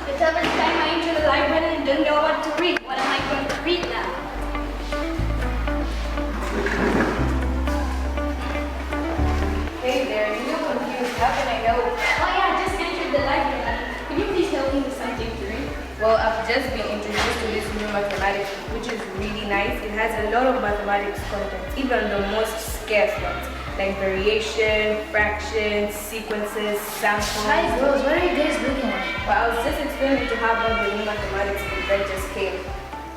The seventh time I enter the library and don't know what to read. What am I going to read now? Hey there, you look confused. How can I help? Oh yeah, I just entered the library. Can you please help me with something to read? Well, I've just been introduced to this new mathematics book, which is really nice. It has a lot of mathematics content, even the most scarce ones, like variation, fractions, sequences, samples. Hi girls, what are you guys looking at? Well, I was just explaining to have about the new mathematics book that just came.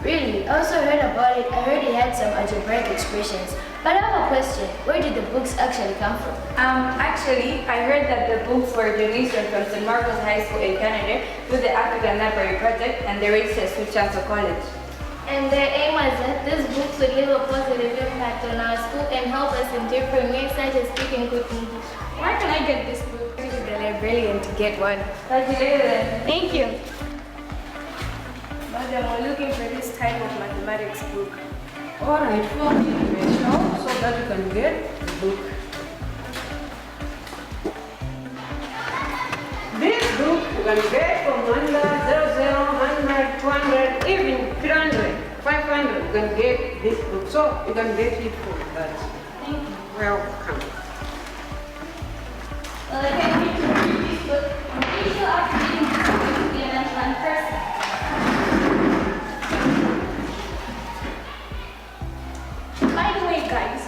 Really? I also heard about it. I heard it had some algebraic expressions. But I have a question. Where did the books actually come from? Actually, I heard that the books were donations from St. Marcos High School in Canada through the African Library Project and the research to Chancellor College. And the aim was that these books would leave a positive impact on our school and help us in different ways such as speaking good English. Where can I get this book? Go to the librarian to get one. Talk to you later then. Thank you. Madam, we're looking for this type of mathematics book. Alright, for now, so that you can get the book. This book you can get from 100, 00, 100, 200, even 300, 500. You can get this book, so you can get it for that. Thank you. Welcome. Well, I can't wait to read this book. I'm pretty sure after reading this book, I will be an excellent person. By the way, guys,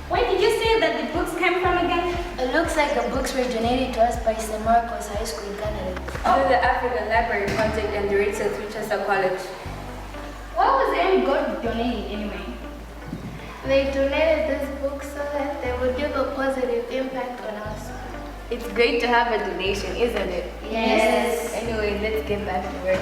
where did you say that the books came from again? It looks like the books were donated to us by St. Marcos High School in Canada. Through the African Library Project and the research to Chancellor College. What was the end goal of donating anyway? They donated these books so that they would give a positive impact on our school. It's great to have a donation, isn't it? Yes. Anyway, let's get back to work.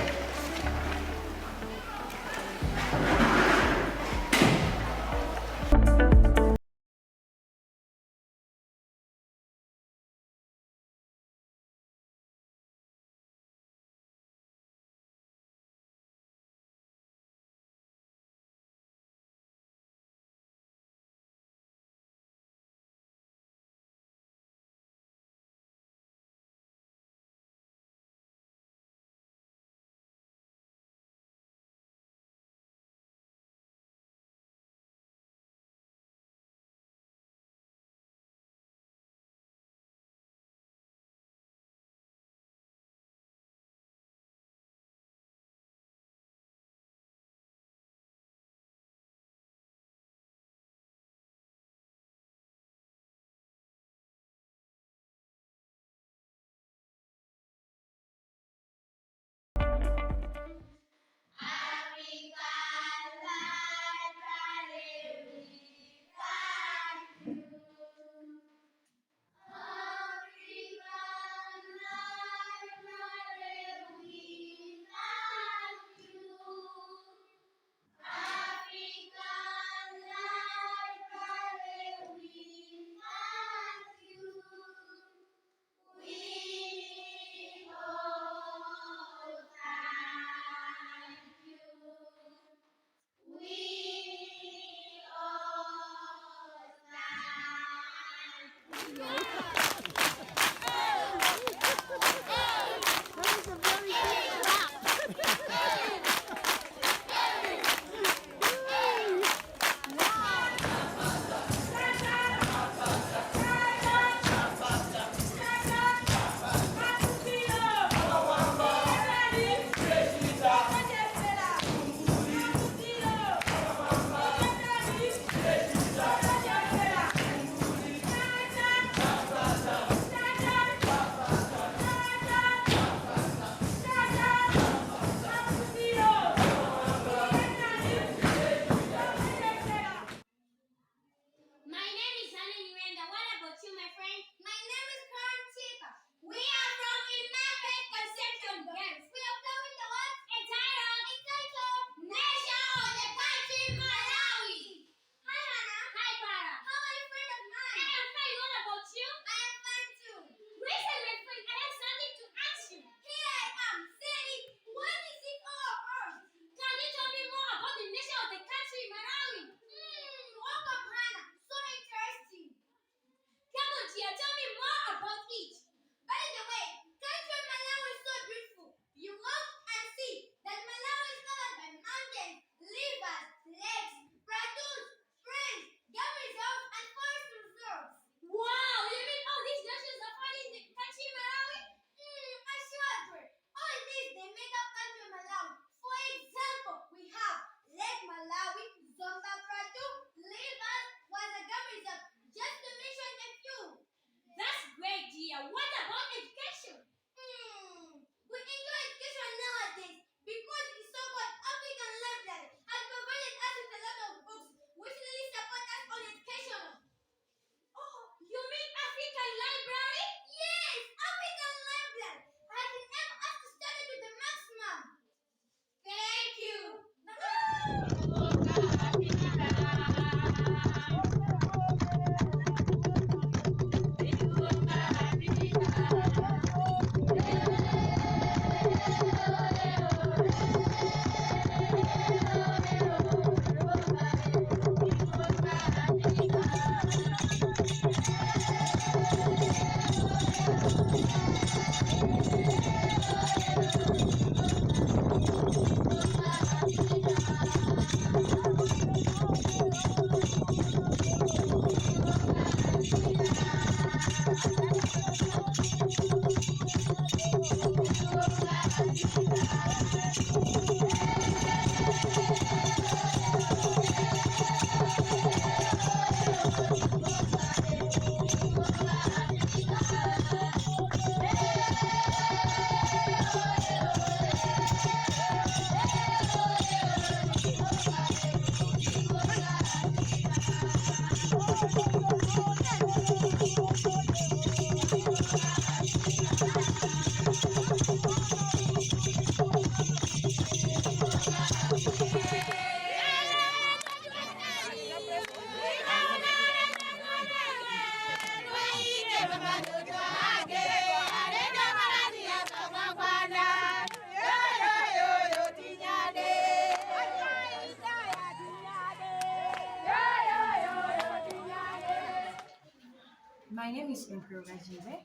My name is Emperor Rajive.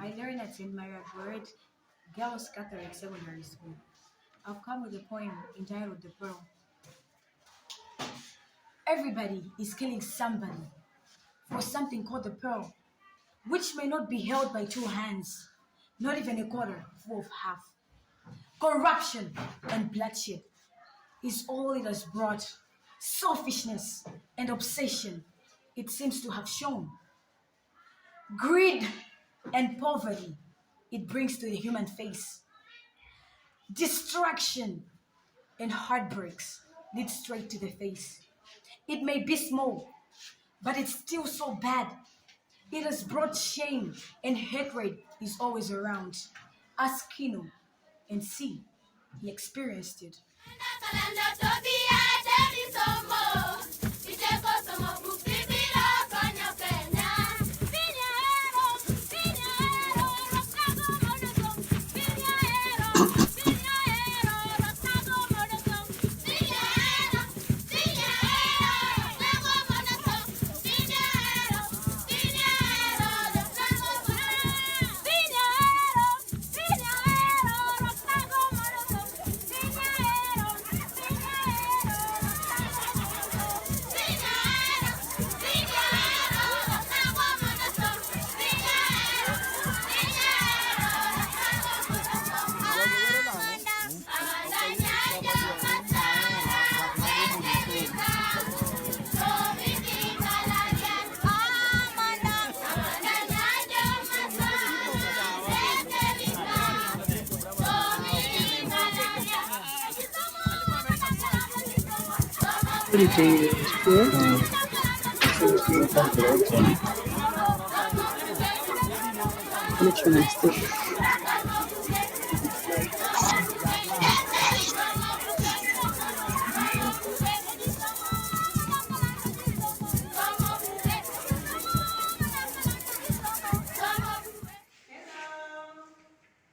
I learn at St. Maria Bird Girls Catholic Secondary School. I've come with a poem entitled The Pearl. Everybody is killing somebody for something called the pearl, which may not be held by two hands, not even a quarter full of half. Corruption and bloodshed is all it has brought. Selfishness and obsession it seems to have shown. Greed and poverty it brings to the human face. Distraction and heartbreaks lead straight to the face. It may be small, but it's still so bad. It has brought shame and hatred is always around. Ask Kino and see, he experienced it.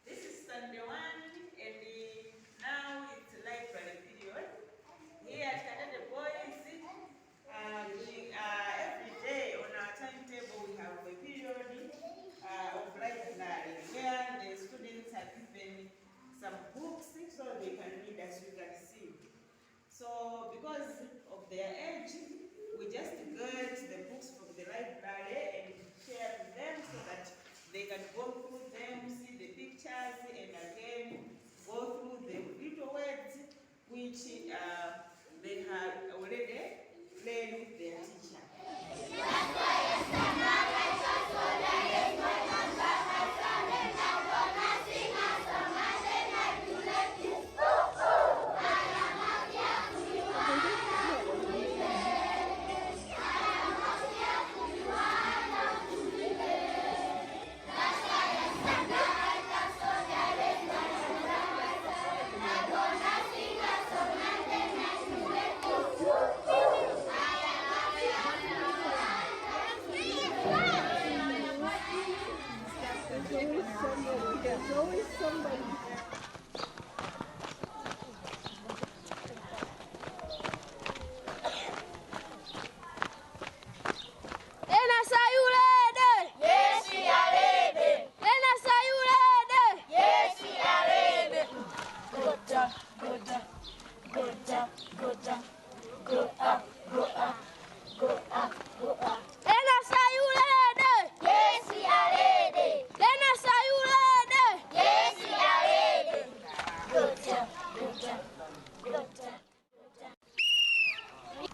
This is Sunday 1 and now it's library period. Here at Canada Boys, every day on our timetable we have a period of library where the students are given some books so they can read as you can see. So because of their age, we just get the books from the library and share with them so that they can go through them, see the pictures, and again go through the little words which they have already learned with their teacher.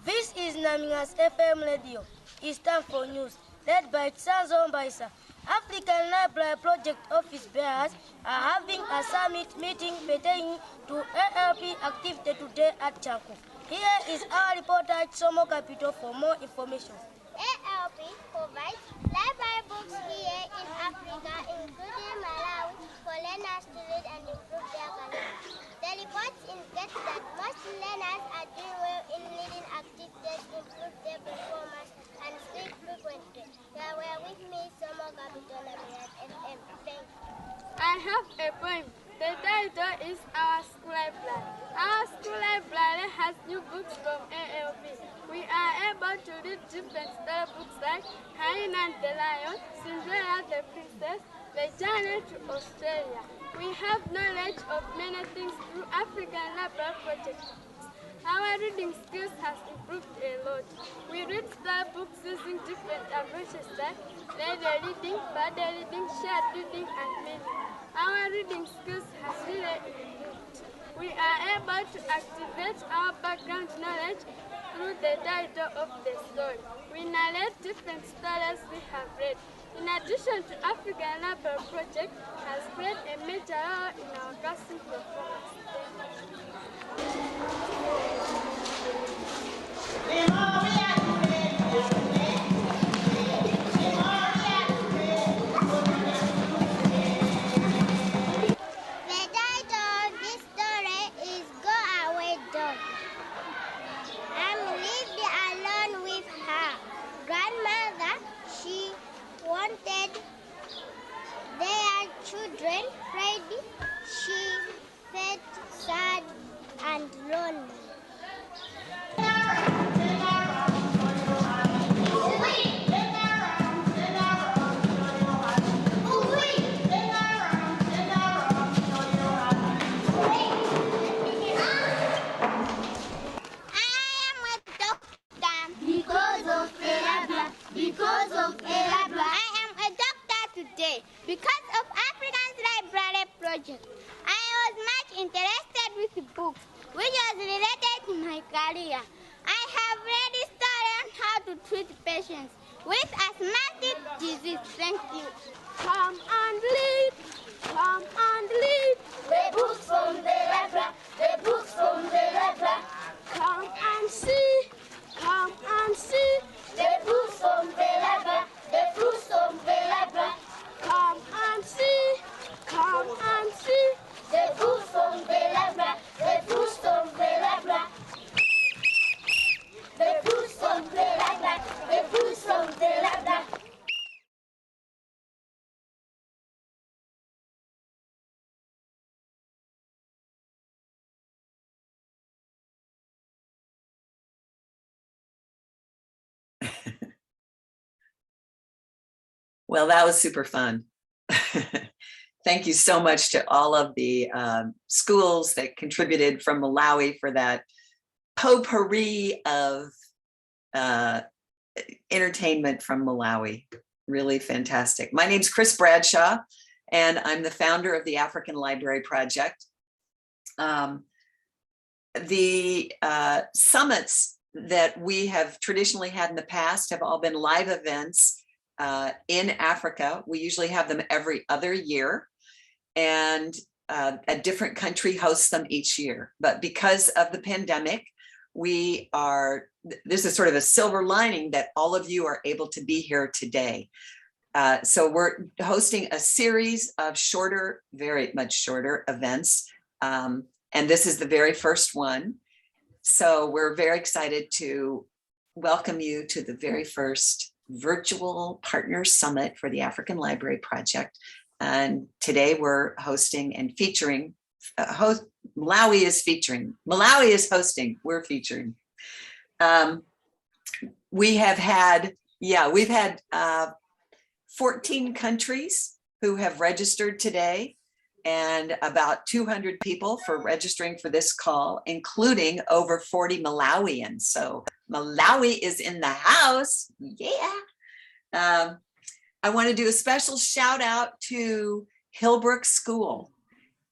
This is Namingas FM Radio. It's time for news, led by Tsanzo Mbaisa. African Library Project Office bearers are having a summit meeting pertaining to ALP activity today at Chanku. Here is our reporter at Somo Capital for more information. ALP provides library books here in Africa, including Malawi, for learners to read and improve their careers. The report indicates that most learners are doing well in reading activities, improve their performance, and sleep frequently. They were with me, Somo Capital at FM. Thank you. I have a poem. The title is Our School Library. Our school library has new books from ALB. We are able to read different story books like Hyena and the Lion, Cinderella the Princess, The Journey to Australia. We have knowledge of many things through African Library Project. Our reading skills has improved a lot. We read story books using different approaches like lady reading, birthday reading, shared reading, and many. Our reading skills has really improved. We are able to activate our background knowledge through the title of the story. We narrate different stories we have read. In addition to African Library Project has played a major role in our classroom performance. The title of this story is Go Away Dog. Lived alone with her grandmother. She wanted their children Friday. She felt sad and lonely. Because of African Library Project, I was much interested with books, which was related to my career. I have read a story on how to treat patients with asthmatic disease. Thank you. Come and read, come and read. The books from the library, the books from the library. Come and see, come and see. The books from the library, the books from the library. Come and see, come and see. The books from the library, the books from the library. The books from the library, the books from the library. Well, that was super fun. Thank you so much to all of the schools that contributed from Malawi for that potpourri of entertainment from Malawi. Really fantastic. My name's Chris Bradshaw, and I'm the founder of the African Library Project. The summits that we have traditionally had in the past have all been live events in Africa. We usually have them every other year, and a different country hosts them each year. But because of the pandemic, this is sort of a silver lining that all of you are able to be here today. So we're hosting a series of shorter, very much shorter events. And this is the very first one. So we're very excited to welcome you to the very first virtual partner summit for the African Library Project. And today we're hosting and featuring, Malawi is hosting, we're featuring. We've had 14 countries who have registered today, and about 200 people for registering for this call, including over 40 Malawians. So Malawi is in the house, yeah. I want to do a special shout out to Hillbrook School.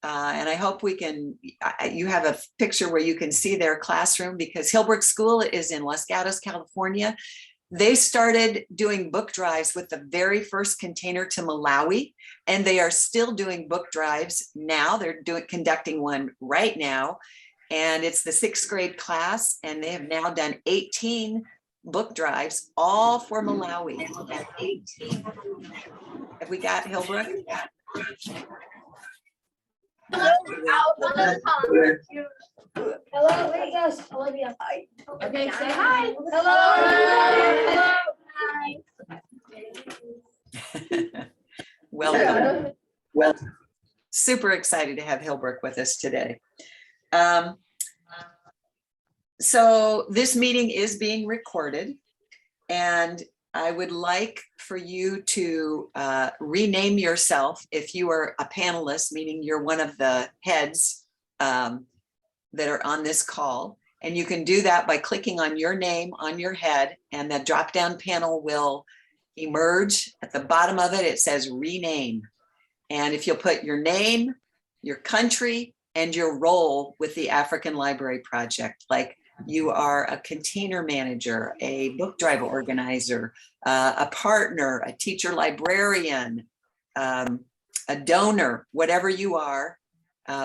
And I hope you have a picture where you can see their classroom, because Hillbrook School is in Los Gatos, California. They started doing book drives with the very first container to Malawi, and they are still doing book drives now. They're conducting one right now, and it's the 6th grade class, and they have now done 18 book drives, all for Malawi. 18. Have we got Hillbrook? Hello, wait, guys. Olivia. Hi. Okay, say hi. Hello. Hello. Welcome. Super excited to have Hillbrook with us today. So this meeting is being recorded, and I would like for you to rename yourself if you are a panelist, meaning you're one of the heads that are on this call. And you can do that by clicking on your name on your head, and the drop-down panel will emerge. At the bottom of it, it says rename. And if you'll put your name, your country, and your role with the African Library Project, like you are a container manager, a book drive organizer, a partner, a teacher librarian, a donor, whatever you are,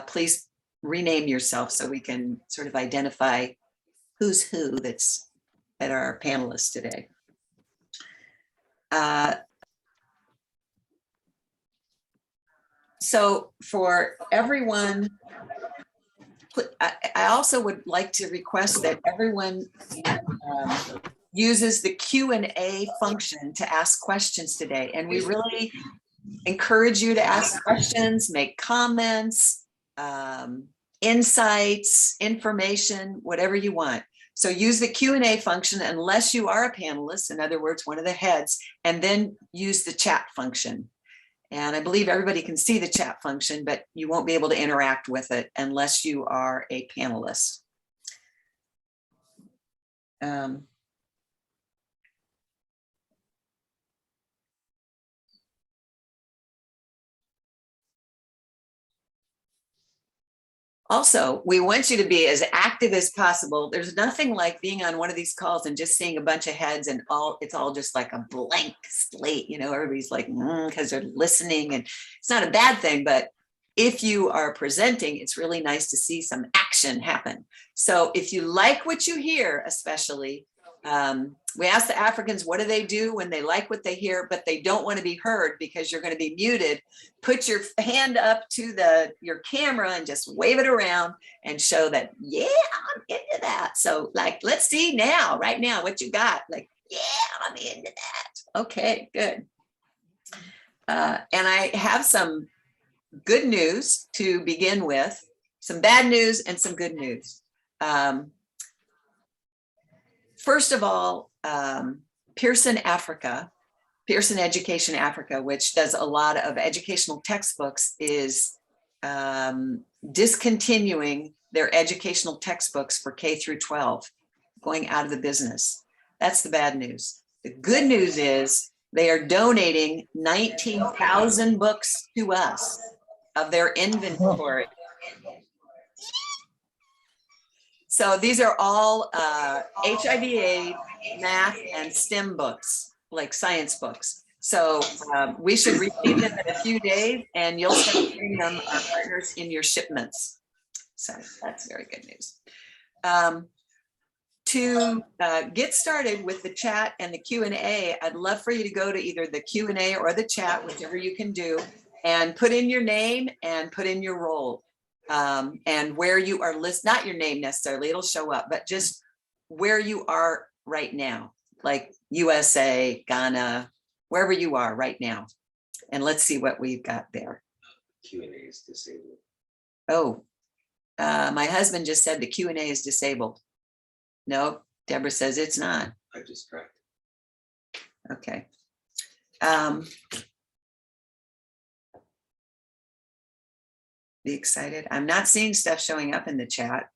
please rename yourself so we can sort of identify who's who that are our panelists today. So for everyone, I also would like to request that everyone uses the Q&A function to ask questions today. And we really encourage you to ask questions, make comments, insights, information, whatever you want. So use the Q&A function unless you are a panelist, in other words, one of the heads, and then use the chat function. And I believe everybody can see the chat function, but you won't be able to interact with it unless you are a panelist. Also, we want you to be as active as possible. There's nothing like being on one of these calls and just seeing a bunch of heads and it's all just like a blank slate, you know, everybody's like, because they're listening, and it's not a bad thing, but if you are presenting, it's really nice to see some action happen. So if you like what you hear, especially, we ask the Africans, what do they do when they like what they hear, but they don't want to be heard because you're going to be muted? Put your hand up to your camera and just wave it around and show that, yeah, I'm into that. So like, let's see now, right now, what you got. Like, yeah, I'm into that. Okay, good. And I have some good news to begin with, some bad news and some good news. First of all, Pearson Education Africa, which does a lot of educational textbooks, is discontinuing their educational textbooks for K through 12, going out of the business. That's the bad news. The good news is they are donating 19,000 books to us of their inventory. So these are all HIV/AIDS, math, and STEM books, like science books. So we should receive them in a few days, and you'll start getting them, our partners, in your shipments. So that's very good news. To get started with the chat and the Q&A, I'd love for you to go to either the Q&A or the chat, whichever you can do, and put in your name and put in your role. And where you are not your name necessarily, it'll show up, but just where you are right now, like USA, Ghana, wherever you are right now. And let's see what we've got there. Q&A is disabled. Oh, my husband just said the Q&A is disabled. No, Deborah says it's not. I just correct. Okay. Be excited. I'm not seeing stuff showing up in the chat.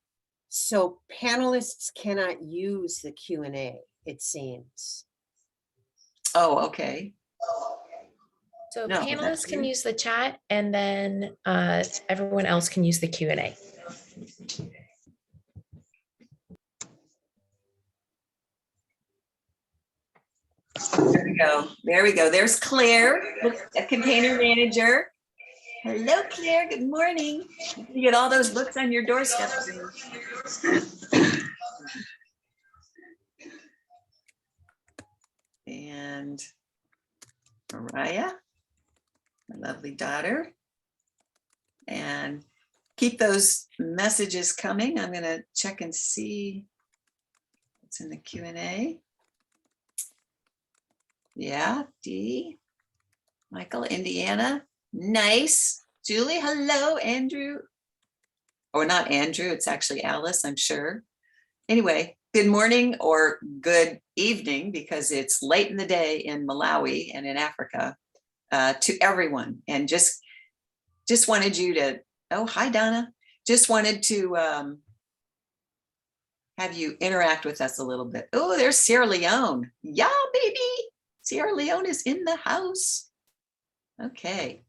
So panelists cannot use the Q&A, it seems. Oh, okay. So No, panelists can use the chat, and then everyone else can use the Q&A. There we go. There we go. There's Claire, a container manager. Hello, Claire. Good morning. You get all those books on your doorstep. And Mariah, my lovely daughter. And keep those messages coming. I'm going to check and see what's in the Q&A. Yeah, Dee, Michael, Indiana. Nice. Julie, hello, Andrew. Or not Andrew, it's actually Alice, I'm sure. Anyway, good morning or good evening, because it's late in the day in Malawi and in Africa, to everyone. And just wanted you to, oh, hi, Donna. Just wanted to have you interact with us a little bit. Oh, there's Sierra Leone. Yeah, baby. Sierra Leone is in the house. Okay.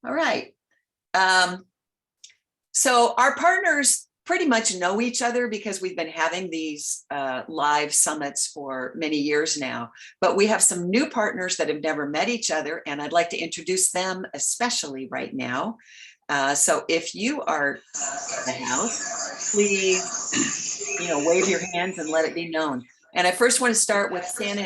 All right. So our partners pretty much know each other because we've been having these live summits for many years now, but we have some new partners that have never met each other, and I'd like to introduce them especially right now. So if you are in the house, please, wave your hands and let it be known. And I first want to start with Sama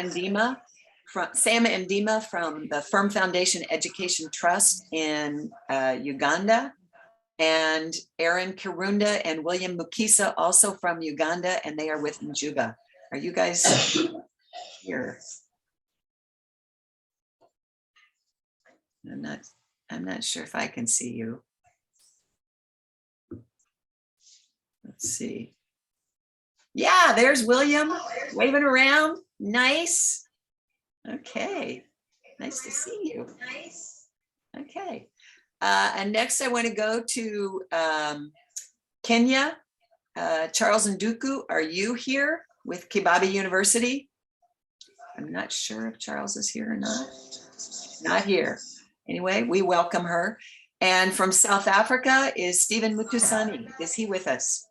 Ndima from the Firm Foundation Education Trust in Uganda, and Aaron Kirunda and William Mukisa, also from Uganda, and they are with Njuga. Are you guys here? I'm not sure if I can see you. Let's see. Yeah, there's William waving around. Nice. Okay. Nice to see you. Nice. Okay. And next I want to go to Kenya. Charles Nduku, are you here with Kibabi University? I'm not sure if Charles is here or not. Not here. Anyway, we welcome her. And from South Africa is Stephen Mutusani. Is he with us?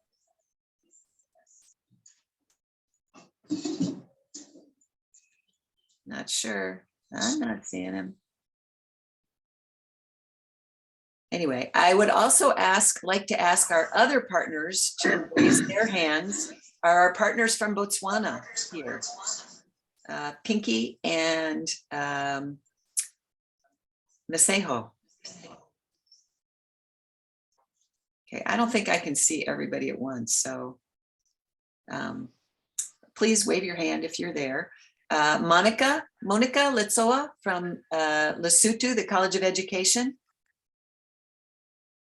Not sure. I'm not seeing him. Anyway, I would also like to ask our other partners to raise their hands. Are our partners from Botswana here? Pinky and Masejo. Okay, I don't think I can see everybody at once, so please wave your hand if you're there. Monica Litsoa from Lesotho, the College of Education.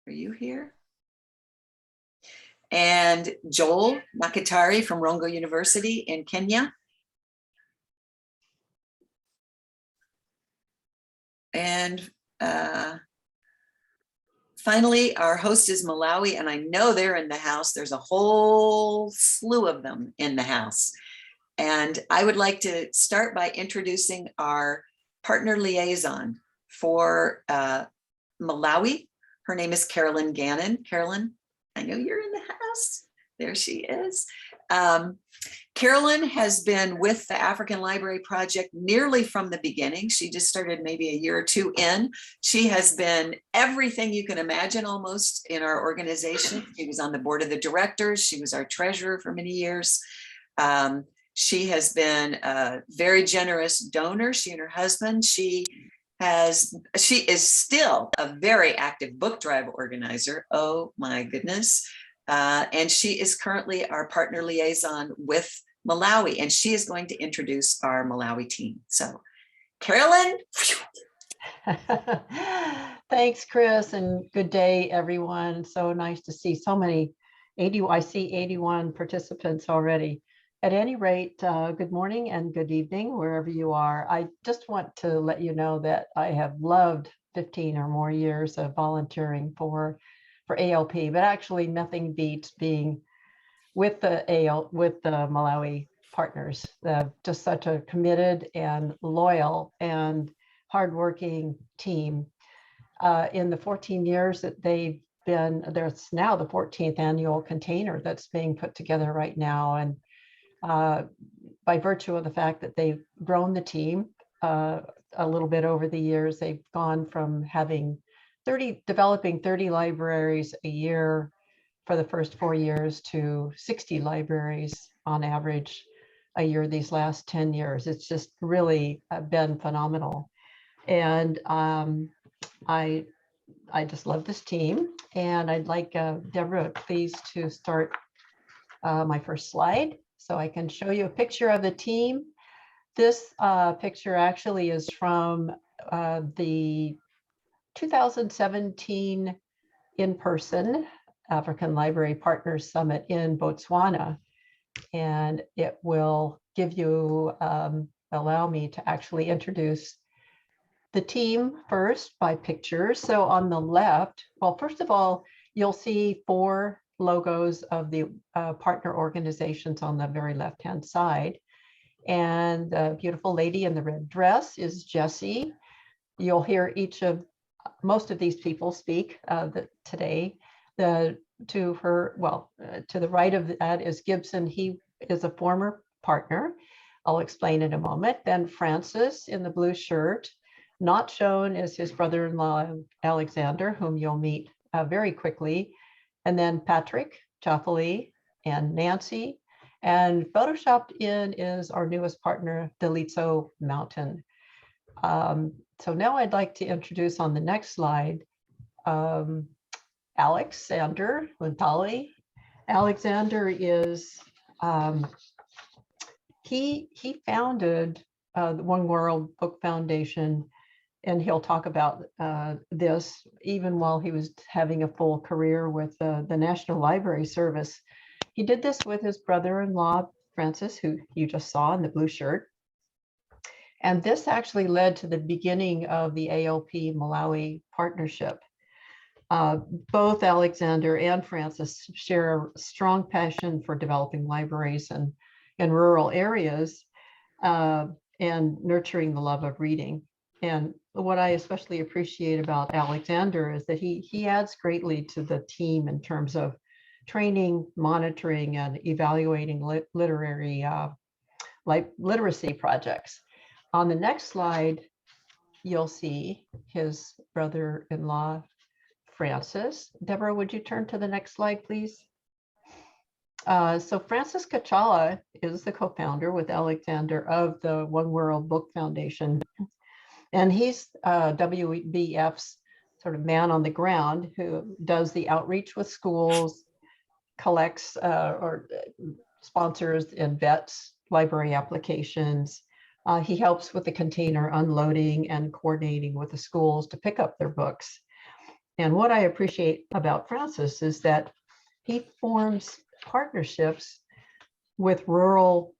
Are you here? And Joel Makatari from Rongo University in Kenya. And finally, our host is Malawi, and I know they're in the house. There's a whole slew of them in the house. And I would like to start by introducing our partner liaison for Malawi. Her name is Carolyn Gannon. Carolyn, I know you're in the house. There she is. Carolyn has been with the African Library Project nearly from the beginning. She just started maybe a year or two in. She has been everything you can imagine almost in our organization. She was on the board of the directors. She was our treasurer for many years. She has been a very generous donor, she and her husband. She is still a very active book drive organizer. Oh my goodness. And she is currently our partner liaison with Malawi, and she is going to introduce our Malawi team. So Carolyn. Thanks, Chris, and good day, everyone. So nice to see so many 80. I see 81 participants already. At any rate, good morning and good evening, wherever you are. I just want to let you know that I have loved 15 or more years of volunteering for ALP, but actually nothing beats being with the Malawi Partners. Just such a committed and loyal and hardworking team. In the 14 years that they've been, there's now the 14th annual container that's being put together right now. And by virtue of the fact that they've grown the team a little bit over the years, they've gone from developing 30 libraries a year for the first 4 years to 60 libraries on average a year these last 10 years. It's just really been phenomenal. And I just love this team. And I'd like Deborah, please, to start my first slide so I can show you a picture of the team. This picture actually is from the 2017 in-person African Library Partners Summit in Botswana. and it will give you, allow me to actually introduce the team first by pictures. So on the left, well, first of all, you'll see 4 logos of the partner organizations on the very left-hand side. And the beautiful lady in the red dress is Jessie. You'll hear most of these people speak today. To the right of that is Gibson. He is a former partner. I'll explain in a moment. Then Francis in the blue shirt. Not shown is his brother-in-law, Alexander, whom you'll meet very quickly. And then Patrick, Joffoli, and Nancy. And photoshopped in is our newest partner, Delitso Mountain. So now I'd like to introduce on the next slide, Alexander Lintali. Alexander is, he founded the One World Book Foundation, and he'll talk about this even while he was having a full career with the National Library Service. He did this with his brother-in-law, Francis, who you just saw in the blue shirt. And this actually led to the beginning of the ALP Malawi Partnership. Both Alexander and Francis share a strong passion for developing libraries in rural areas and nurturing the love of reading. And what I especially appreciate about Alexander is that he adds greatly to the team in terms of training, monitoring, and evaluating literacy projects. On the next slide, you'll see his brother-in-law, Francis. Deborah, would you turn to the next slide, please? So Francis Kachala is the co-founder with Alexander of the One World Book Foundation. And he's WBF's sort of man on the ground who does the outreach with schools, collects or sponsors and vets library applications. He helps with the container unloading and coordinating with the schools to pick up their books. And what I appreciate about Francis is that he forms partnerships with rural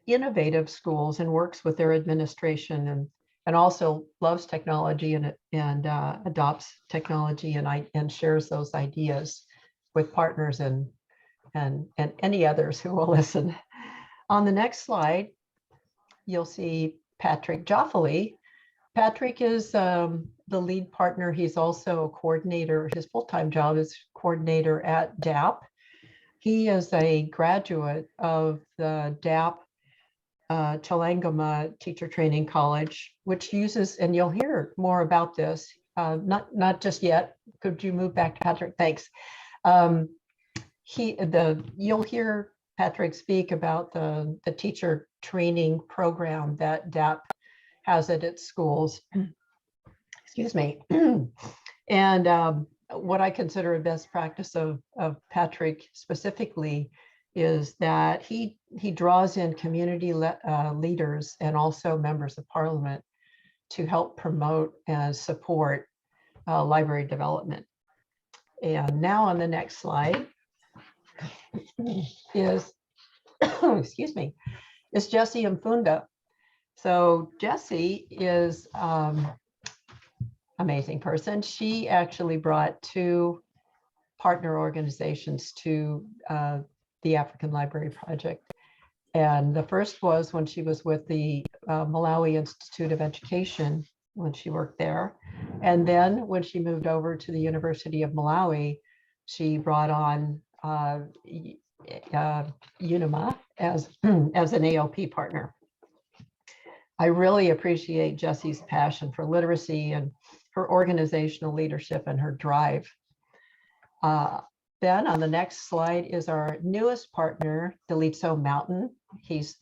innovative schools and works with their administration and also loves technology and adopts technology and shares those ideas with partners and any others who will listen. On the next slide, you'll see Patrick Joffoli. Patrick is the lead partner. He's also a coordinator. His full-time job is coordinator at DAP. He is a graduate of the DAP Chalangama Teacher Training College, which uses, and you'll hear more about this, not just yet. Could you move back to Patrick? Thanks. You'll hear Patrick speak about the teacher training program that DAP has at its schools. Excuse me. And what I consider a best practice of Patrick specifically is that he draws in community leaders and also members of parliament to help promote and support library development. And now on the next slide is, excuse me, is Jessie Mfunda. So Jessie is amazing person. She actually brought 2 partner organizations to the African Library Project. And the first was when she was with the Malawi Institute of Education when she worked there. And then when she moved over to the University of Malawi, she brought on UNIMA as an ALP partner. I really appreciate Jessie's passion for literacy and her organizational leadership and her drive. Then on the next slide is our newest partner, Delitso Mountain. He's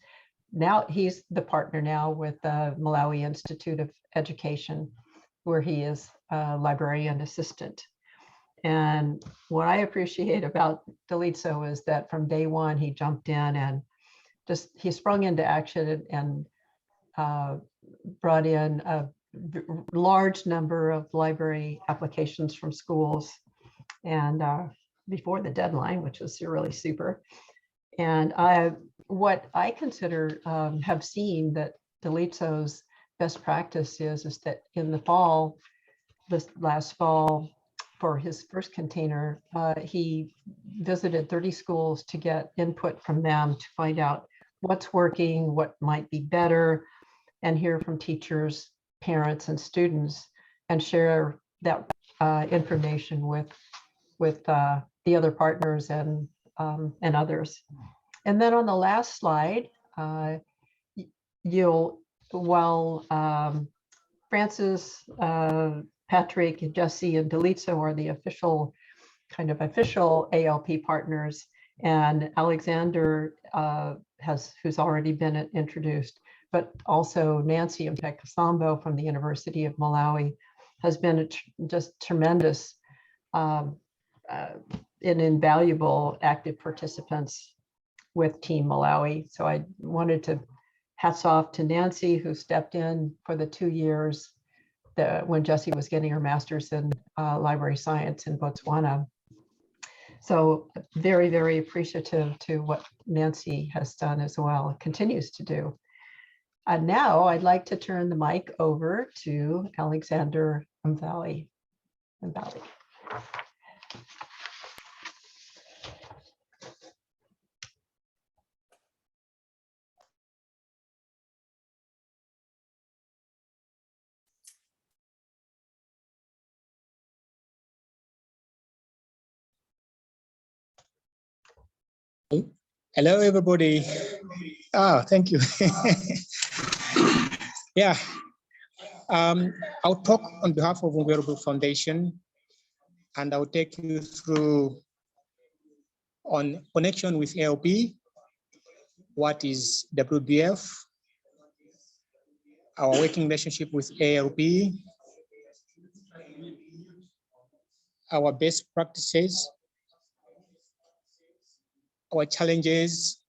the partner now with the Malawi Institute of Education, where he is a librarian assistant. And what I appreciate about Delitso is that from day one, he jumped in and he sprung into action and brought in a large number of library applications from schools and before the deadline, which was really super. And what I consider have seen that Delitzo's best practice is that in the fall, this last fall, for his first container, he visited 30 schools to get input from them to find out what's working, what might be better, and hear from teachers, parents, and students, and share that information with the other partners and others. And then on the last slide, while Francis, Patrick, Jesse, and Delitzo are the official ALP partners, and Alexander who's already been introduced, but also Nancy Mpekasambo from the University of Malawi has been just tremendous and invaluable active participants with Team Malawi. So I wanted to hats off to Nancy, who stepped in for the 2 years when Jessie was getting her master's in library science in Botswana. So very, very appreciative to what Nancy has done as well, continues to do. And now I'd like to turn the mic over to Alexander Mvali. Hello, everybody. Thank you. Yeah, I'll talk on behalf of Unwearable Foundation, and I'll take you through on connection with ALP, what is WBF, our working relationship with ALP, our best practices, our challenges,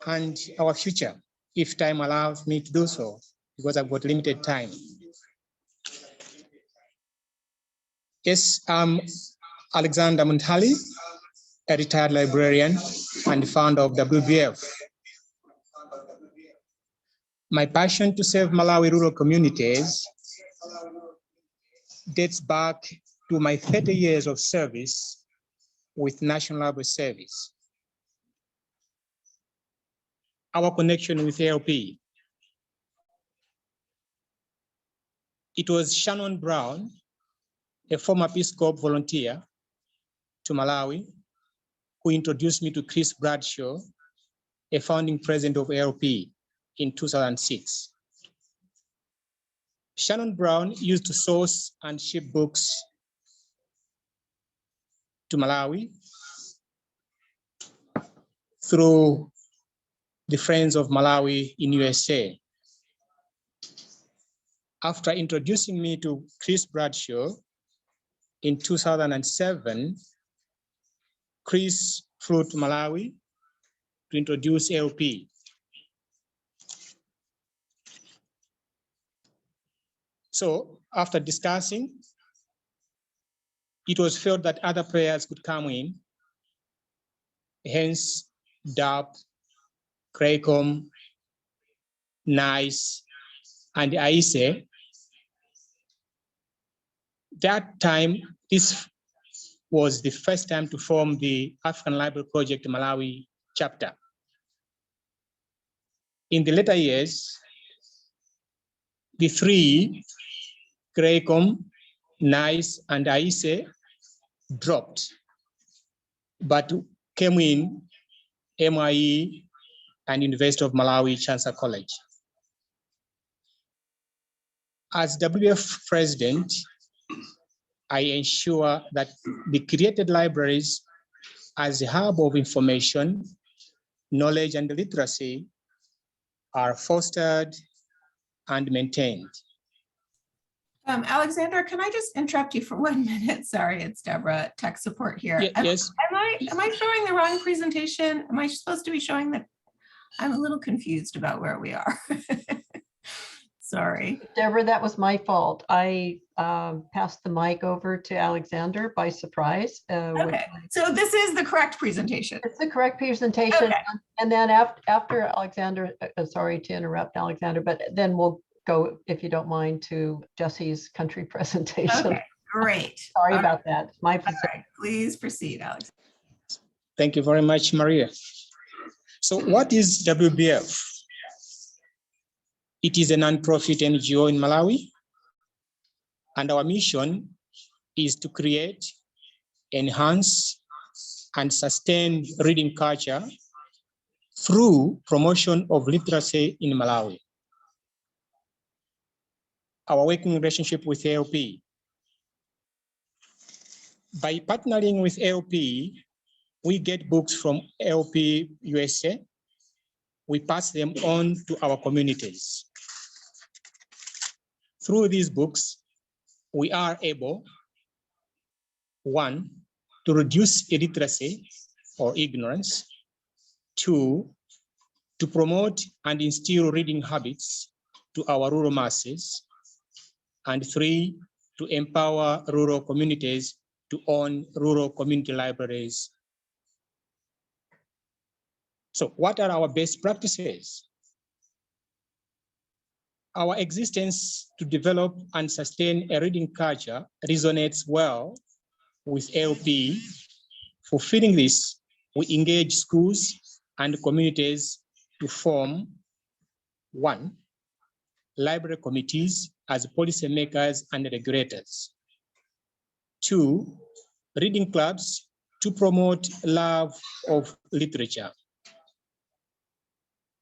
and our future, if time allows me to do so, because I've got limited time. Yes, I'm Alexander Muntali, a retired librarian and founder of WBF. My passion to serve Malawi rural communities dates back to my 30 years of service with National Library Service. Our connection with ALP. It was Shannon Brown, a former Peace Corps volunteer to Malawi, who introduced me to Chris Bradshaw, a founding president of ALP in 2006. Shannon Brown used to source and ship books to Malawi through the Friends of Malawi in USA. After introducing me to Chris Bradshaw in 2007, Chris flew to Malawi to introduce ALP. So after discussing, it was felt that other players could come in, hence DAP, CRECOM, NICE, and AISE. That time, this was the first time to form the African Library Project Malawi chapter. In the later years, the three, CRECOM, NICE, and AISE, dropped, but came in MIE and University of Malawi Chancellor College. As WBF president, I ensure that the created libraries as a hub of information, knowledge, and literacy are fostered and maintained. Alexander, can I just interrupt you for 1 minute? Sorry, it's Deborah, tech support here. Yes. Am I showing the wrong presentation? Am I supposed to be showing that? I'm a little confused about where we are. Sorry. Deborah, that was my fault. I passed the mic over to Alexander by surprise. Okay, so this is the correct presentation. It's the correct presentation. Okay. And then after Alexander, sorry to interrupt Alexander, but then we'll go, if you don't mind, to Jesse's country presentation. Okay, great. Sorry All about that. My All right, please proceed, Alex. Thank you very much, Maria. So what is WBF? It is a non-profit NGO in Malawi, and our mission is to create, enhance, and sustain reading culture through promotion of literacy in Malawi. Our working relationship with ALP. By partnering with ALP, we get books from ALP USA. We pass them on to our communities. Through these books, we are able, one, to reduce illiteracy or ignorance, two, to promote and instill reading habits to our rural masses, and three, to empower rural communities to own rural community libraries. So what are our best practices? Our existence to develop and sustain a reading culture resonates well with ALP. Fulfilling this, we engage schools and communities to form, one, library committees as policymakers and regulators. Two, reading clubs to promote love of literature.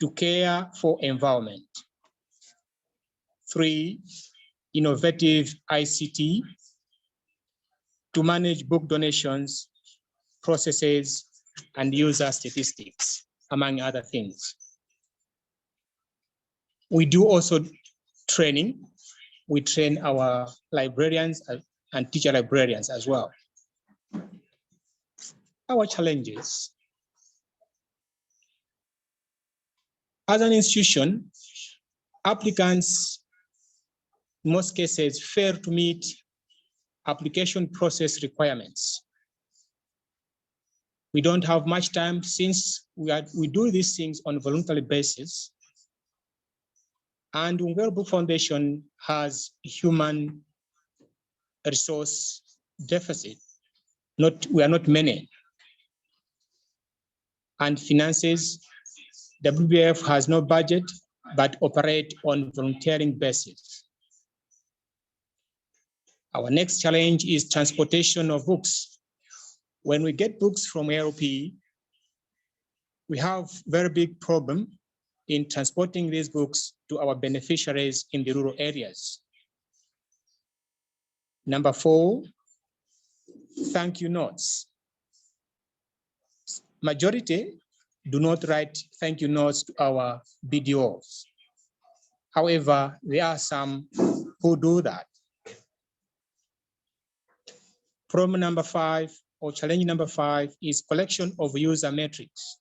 To care for environment. Three, innovative ICT to manage book donations, processes, and user statistics, among other things. We do also training. We train our librarians and teacher librarians as well. Our challenges. As an institution, applicants, in most cases, fail to meet application process requirements. We don't have much time since we do these things on a voluntary basis. And World Book Foundation has human resource deficit. We are not many. And finances, WBF has no budget, but operate on volunteering basis. Our next challenge is transportation of books. When we get books from ALP, we have very big problem in transporting these books to our beneficiaries in the rural areas. Number four, thank you notes. Majority do not write thank you notes to our BDOs. However, there are some who do that. Problem number five, or challenge number five, is collection of user metrics.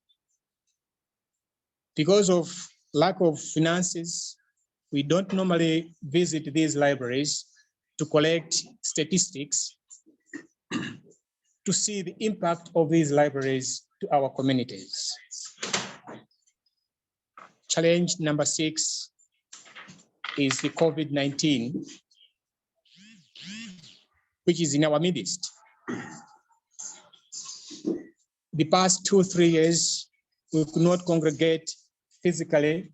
Because of lack of finances, we don't normally visit these libraries to collect statistics to see the impact of these libraries to our communities. Challenge number six is the COVID-19, which is in our midst. The past 2-3 years, we could not congregate physically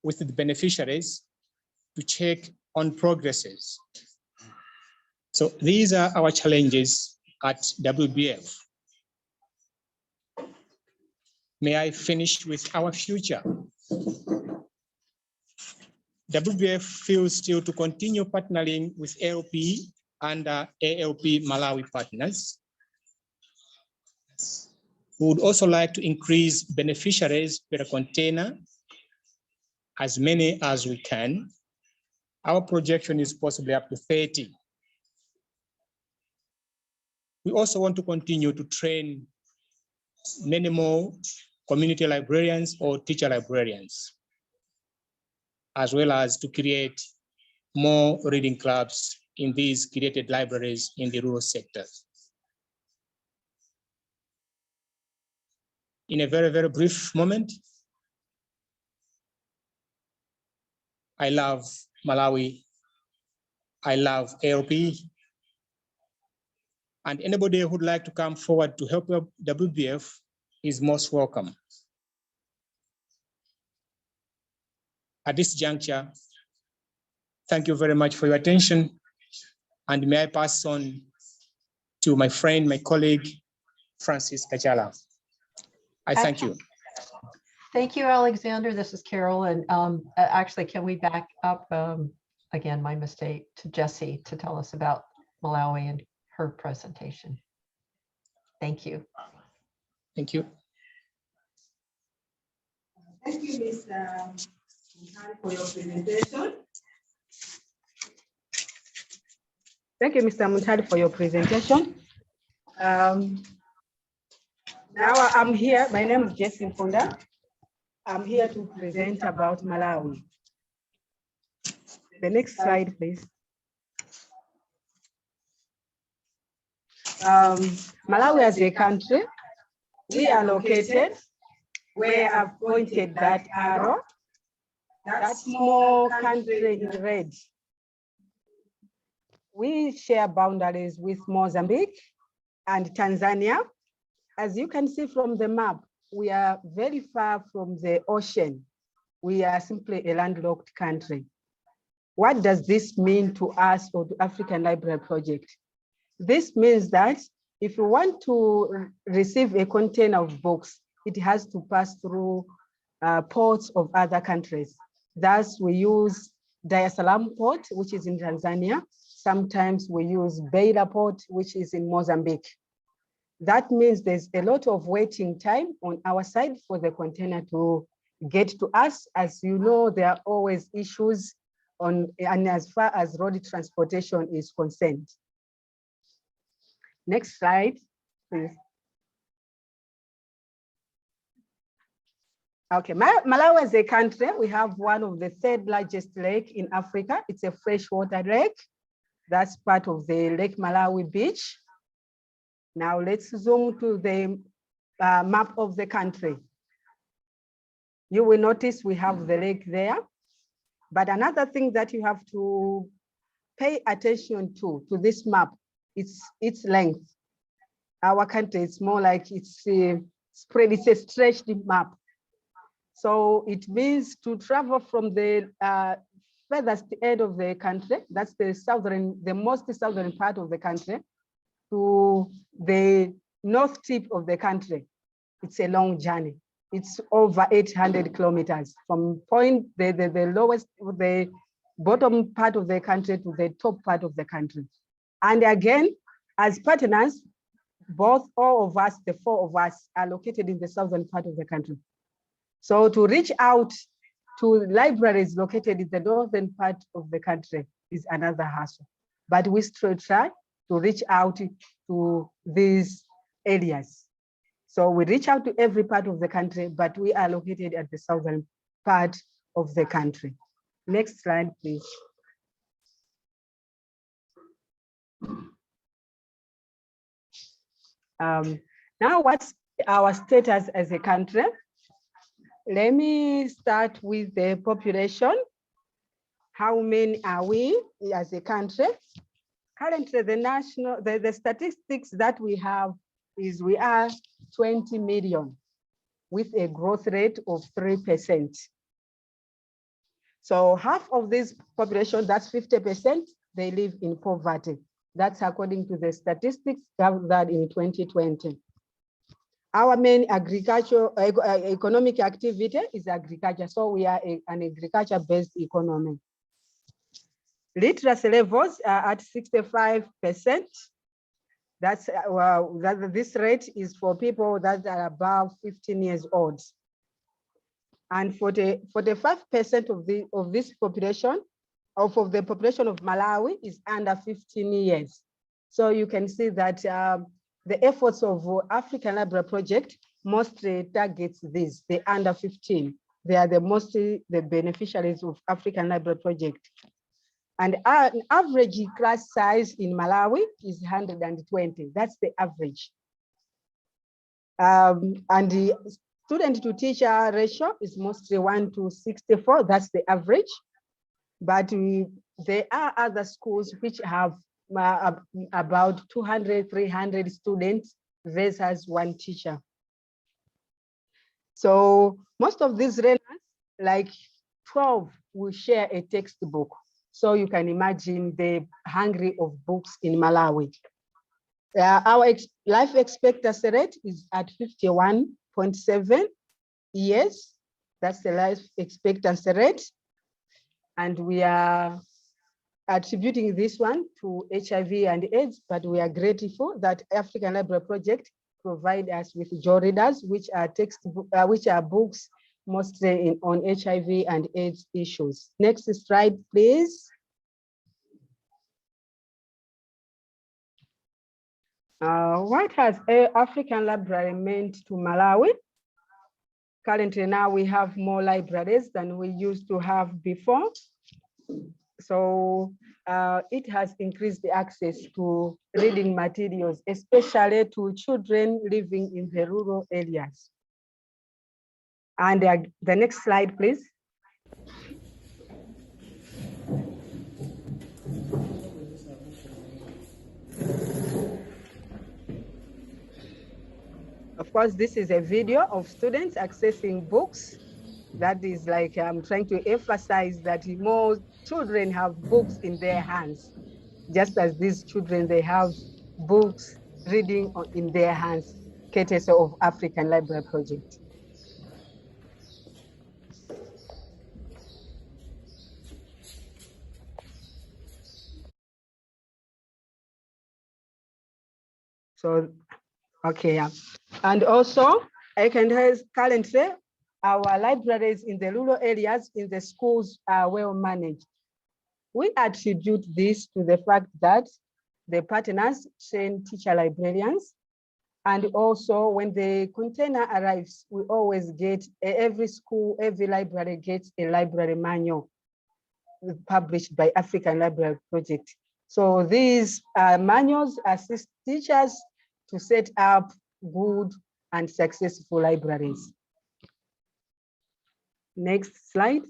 with the beneficiaries to check on progresses. So these are our challenges at WBF. May I finish with our future? WBF feels still to continue partnering with ALP and ALP Malawi Partners. We would also like to increase beneficiaries per container, as many as we can. Our projection is possibly up to 30. We also want to continue to train many more community librarians or teacher librarians. as well as to create more reading clubs in these created libraries in the rural sectors. In a very, very brief moment, I love Malawi. I love ALP. And anybody who would like to come forward to help WBF is most welcome. At this juncture, thank you very much for your attention. And may I pass on to my friend, my colleague, Francis Kachala. I thank you. Thank you, Alexander. This is Carol. And actually, can we back up, again, my mistake, to Jessie to tell us about Malawi and her presentation. Thank you. Thank you. Thank you, Ms. for your presentation. Thank you, Mr. Muntari, for your presentation. Now I'm here. My name is Jessie Mponda. I'm here to present about Malawi. The next slide, please. Malawi as a country, we are located where I've pointed that arrow, that small country in red. We share boundaries with Mozambique and Tanzania. As you can see from the map, we are very far from the ocean. We are simply a landlocked country. What does this mean to us or to African Library Project? This means that if you want to receive a container of books, it has to pass through ports of other countries. Thus, we use Dar es Salaam port, which is in Tanzania. Sometimes we use Beira port, which is in Mozambique. That means there's a lot of waiting time on our side for the container to get to us. As you know, there are always issues on, and as far as road transportation is concerned. Next slide, please. Okay, Malawi as a country, we have one of the third largest lake in Africa. It's a freshwater lake. That's part of the Lake Malawi beach. Now let's zoom to the map of the country. You will notice we have the lake there. But another thing that you have to pay attention to this map, it's its length. Our country, it's more like it's spread, it's a stretched map. So it means to travel from the furthest end of the country, that's the most southern part of the country, to the north tip of the country. It's a long journey. It's over 800 kilometers from the lowest, the bottom part of the country to the top part of the country. And again, as partners, all of us, the four of us, are located in the southern part of the country. So to reach out to libraries located in the northern part of the country is another hassle. But we still try to reach out to these areas. So we reach out to every part of the country, but we are located at the southern part of the country. Next slide, please. Now, what's our status as a country? Let me start with the population. How many are we as a country? Currently, the statistics that we have is we are 20 million with a growth rate of 3%. So half of this population, that's 50%, they live in poverty. That's according to the statistics gathered in 2020. Our main economic activity is agriculture. So we are an agriculture-based economy. Literacy levels are at 65%. That's this rate is for people that are above 15 years old. And 45% of this population, of the population of Malawi, is under 15 years. So you can see that the efforts of African Library Project mostly targets this, the under 15. They are mostly the beneficiaries of African Library Project. And an average class size in Malawi is 120. That's the average. And the student to teacher ratio is mostly 1:64. That's the average. But there are other schools which have about 200, 300 students versus one teacher. So most of these learners, like 12, will share a textbook. So you can imagine the hungry of books in Malawi. Our life expectancy rate is at 51.7 years. That's the life expectancy rate. And we are attributing this one to HIV and AIDS, but we are grateful that African Library Project provide us with joy readers, which are books mostly on HIV and AIDS issues. Next slide, please. What has African Library meant to Malawi? Currently now we have more libraries than we used to have before. So it has increased the access to reading materials, especially to children living in the rural areas. And the next slide, please. Of course, this is a video of students accessing books. That is like, I'm trying to emphasize that more children have books in their hands. Just as these children, they have books reading in their hands, courtesy of African Library Project. So, okay, yeah. And also, I can currently, our libraries in the rural areas in the schools are well managed. We attribute this to the fact that the partners train teacher librarians. And also when the container arrives, we always get, every school, every library gets a library manual published by African Library Project. So these manuals assist teachers to set up good and successful libraries. Next slide.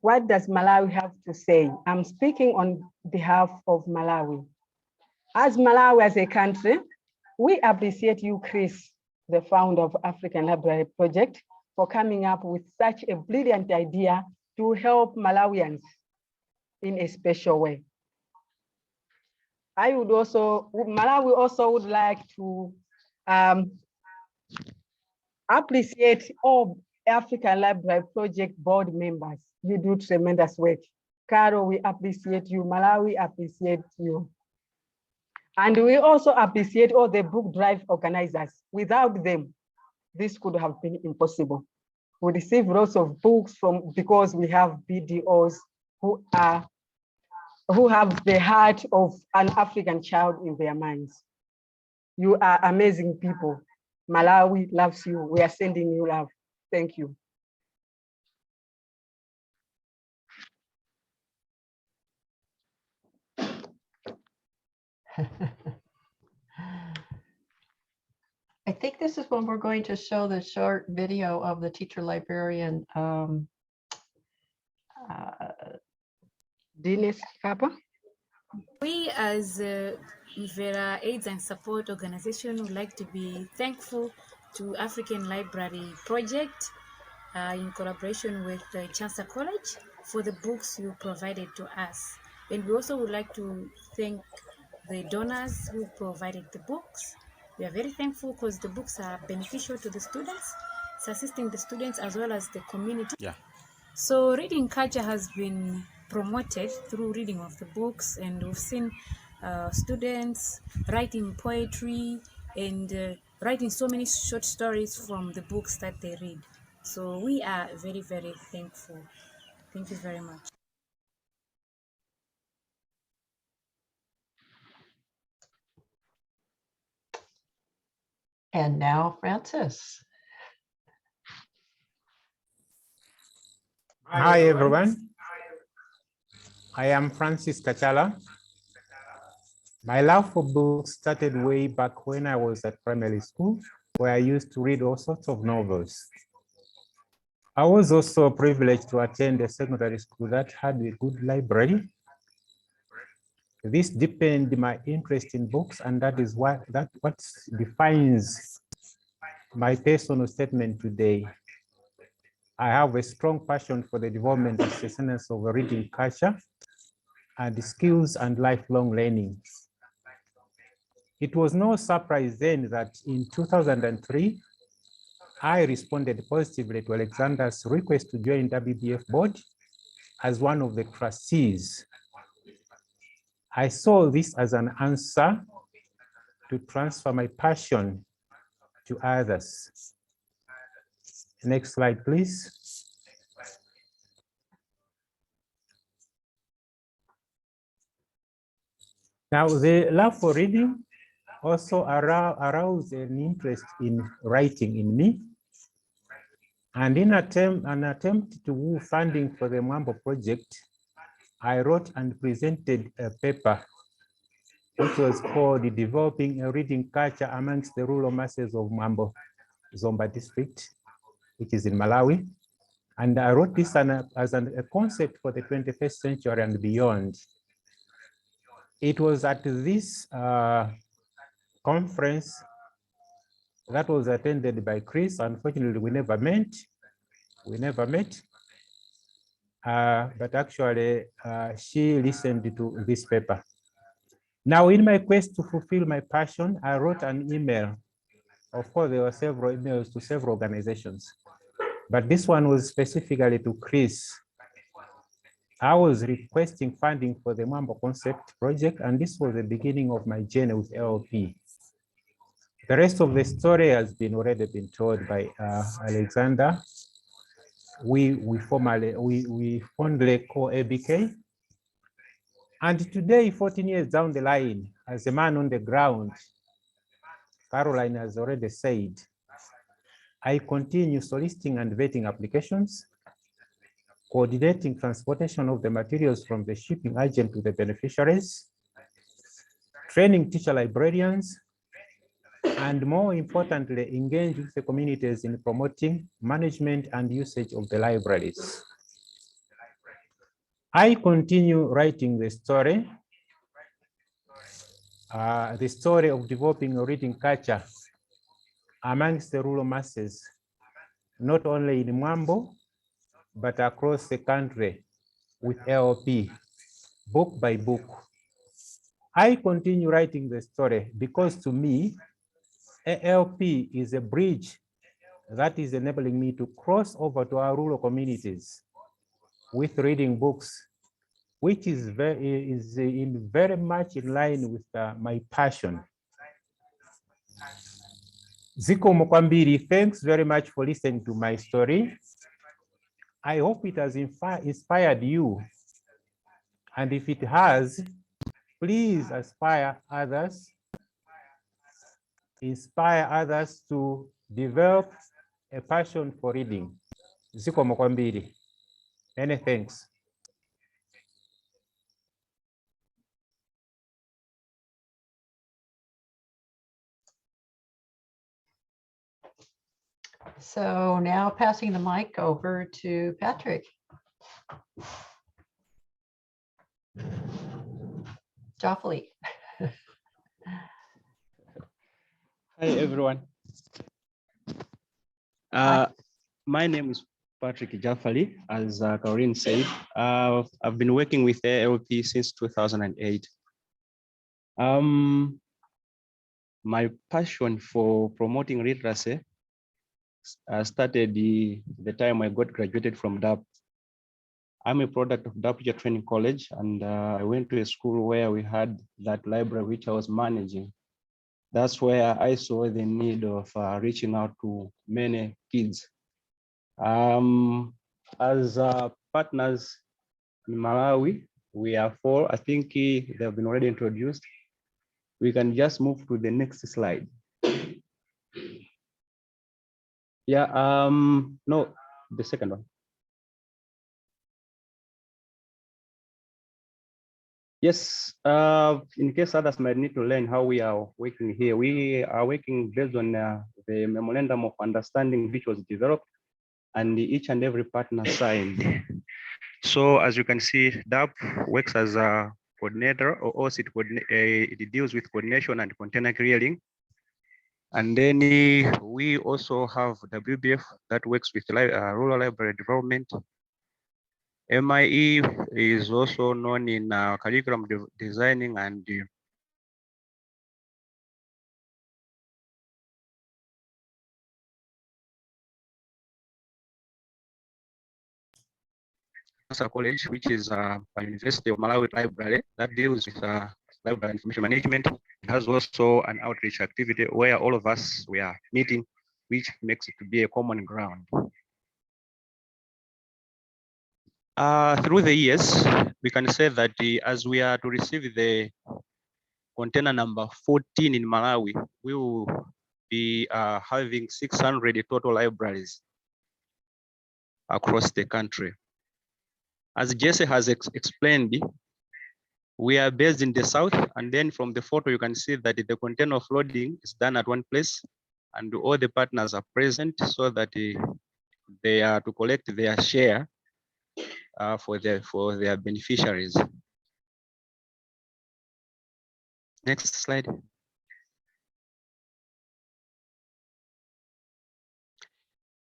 What does Malawi have to say? I'm speaking on behalf of Malawi. As Malawi as a country, we appreciate you, Chris, the founder of African Library Project, for coming up with such a brilliant idea to help Malawians in a special way. Malawi also would like to appreciate all African Library Project board members. You do tremendous work. Caro, we appreciate you. Malawi appreciate you. And we also appreciate all the book drive organizers. Without them, this could have been impossible. We receive lots of books because we have BDOs who have the heart of an African child in their minds. You are amazing people. Malawi loves you. We are sending you love. Thank you. I think this is when we're going to show the short video of the teacher librarian. Dines Kappa. We as Vera AIDS and Support Organization would like to be thankful to African Library Project in collaboration with Chancellor College for the books you provided to us. And we also would like to thank the donors who provided the books. We are very thankful because the books are beneficial to the students. It's assisting the students as well as the community. Yeah. So reading culture has been promoted through reading of the books, and we've seen students writing poetry and writing so many short stories from the books that they read. So we are very, very thankful. Thank you very much. And now Francis. Hi, everyone. I am Francis Kachala. My love for books started way back when I was at primary school, where I used to read all sorts of novels. I was also privileged to attend a secondary school that had a good library. This deepened my interest in books, and that is what defines my personal statement today. I have a strong passion for the development and sustenance of a reading culture and skills and lifelong learning. It was no surprise then that in 2003, I responded positively to Alexander's request to join WBF board as one of the trustees. I saw this as an answer to transfer my passion to others. Next slide, please. Now, the love for reading also aroused an interest in writing in me. And in an attempt to woo funding for the Mwambo project, I wrote and presented a paper which was called Developing a Reading Culture Amongst the Rural Masses of Mwambo Zomba District, which is in Malawi. And I wrote this as a concept for the 21st century and beyond. It was at this conference that was attended by Chris. Unfortunately, we never met. But actually, she listened to this paper. Now, in my quest to fulfill my passion, I wrote an email. Of course, there were several emails to several organizations, but this one was specifically to Chris. I was requesting funding for the Mwambo Concept project, and this was the beginning of my journey with LP. The rest of the story has already been told by Alexander. We fondly call ABK. And today, 14 years down the line, as a man on the ground, Caroline has already said, I continue soliciting and vetting applications, coordinating transportation of the materials from the shipping agent to the beneficiaries, training teacher librarians, and more importantly, engage with the communities in promoting management and usage of the libraries. I continue writing the story of developing a reading culture amongst the rural masses, not only in Mwambo, but across the country with LP, book by book. I continue writing the story because to me, ALP is a bridge that is enabling me to cross over to our rural communities with reading books, which is very much in line with my passion. Ziko Mokwambiri, thanks very much for listening to my story. I hope it has inspired you. And if it has, please inspire others to develop a passion for reading. Ziko Mokwambiri. Many thanks. So now passing the mic over to Patrick. Joffrey. Hi, everyone. My name is Patrick Jaffali, as Corinne said. I've been working with ALP since 2008. My passion for promoting literacy started the time I got graduated from DAP. I'm a product of DAP Teacher-Training College, and I went to a school where we had that library which I was managing. That's where I saw the need of reaching out to many kids. As partners in Malawi, we are 4. I think they have been already introduced. We can just move to the next slide. Yeah, no, the second one. Yes, in case others might need to learn how we are working here, we are working based on the memorandum of understanding which was developed and each and every partner signed. So as you can see, DAP works as a coordinator, or also it deals with coordination and container clearing. And then we also have WBF that works with rural library development. MIE is also known in curriculum designing and College, which is a University of Malawi library that deals with library information management. It has also an outreach activity where all of us we are meeting, which makes it to be a common ground. Through the years, we can say that as we are to receive the container number 14 in Malawi, we will be having 600 total libraries across the country. As Jesse has explained, we are based in the south, and then from the photo you can see that the container offloading is done at one place, and all the partners are present so that they are to collect their share for their beneficiaries. Next slide.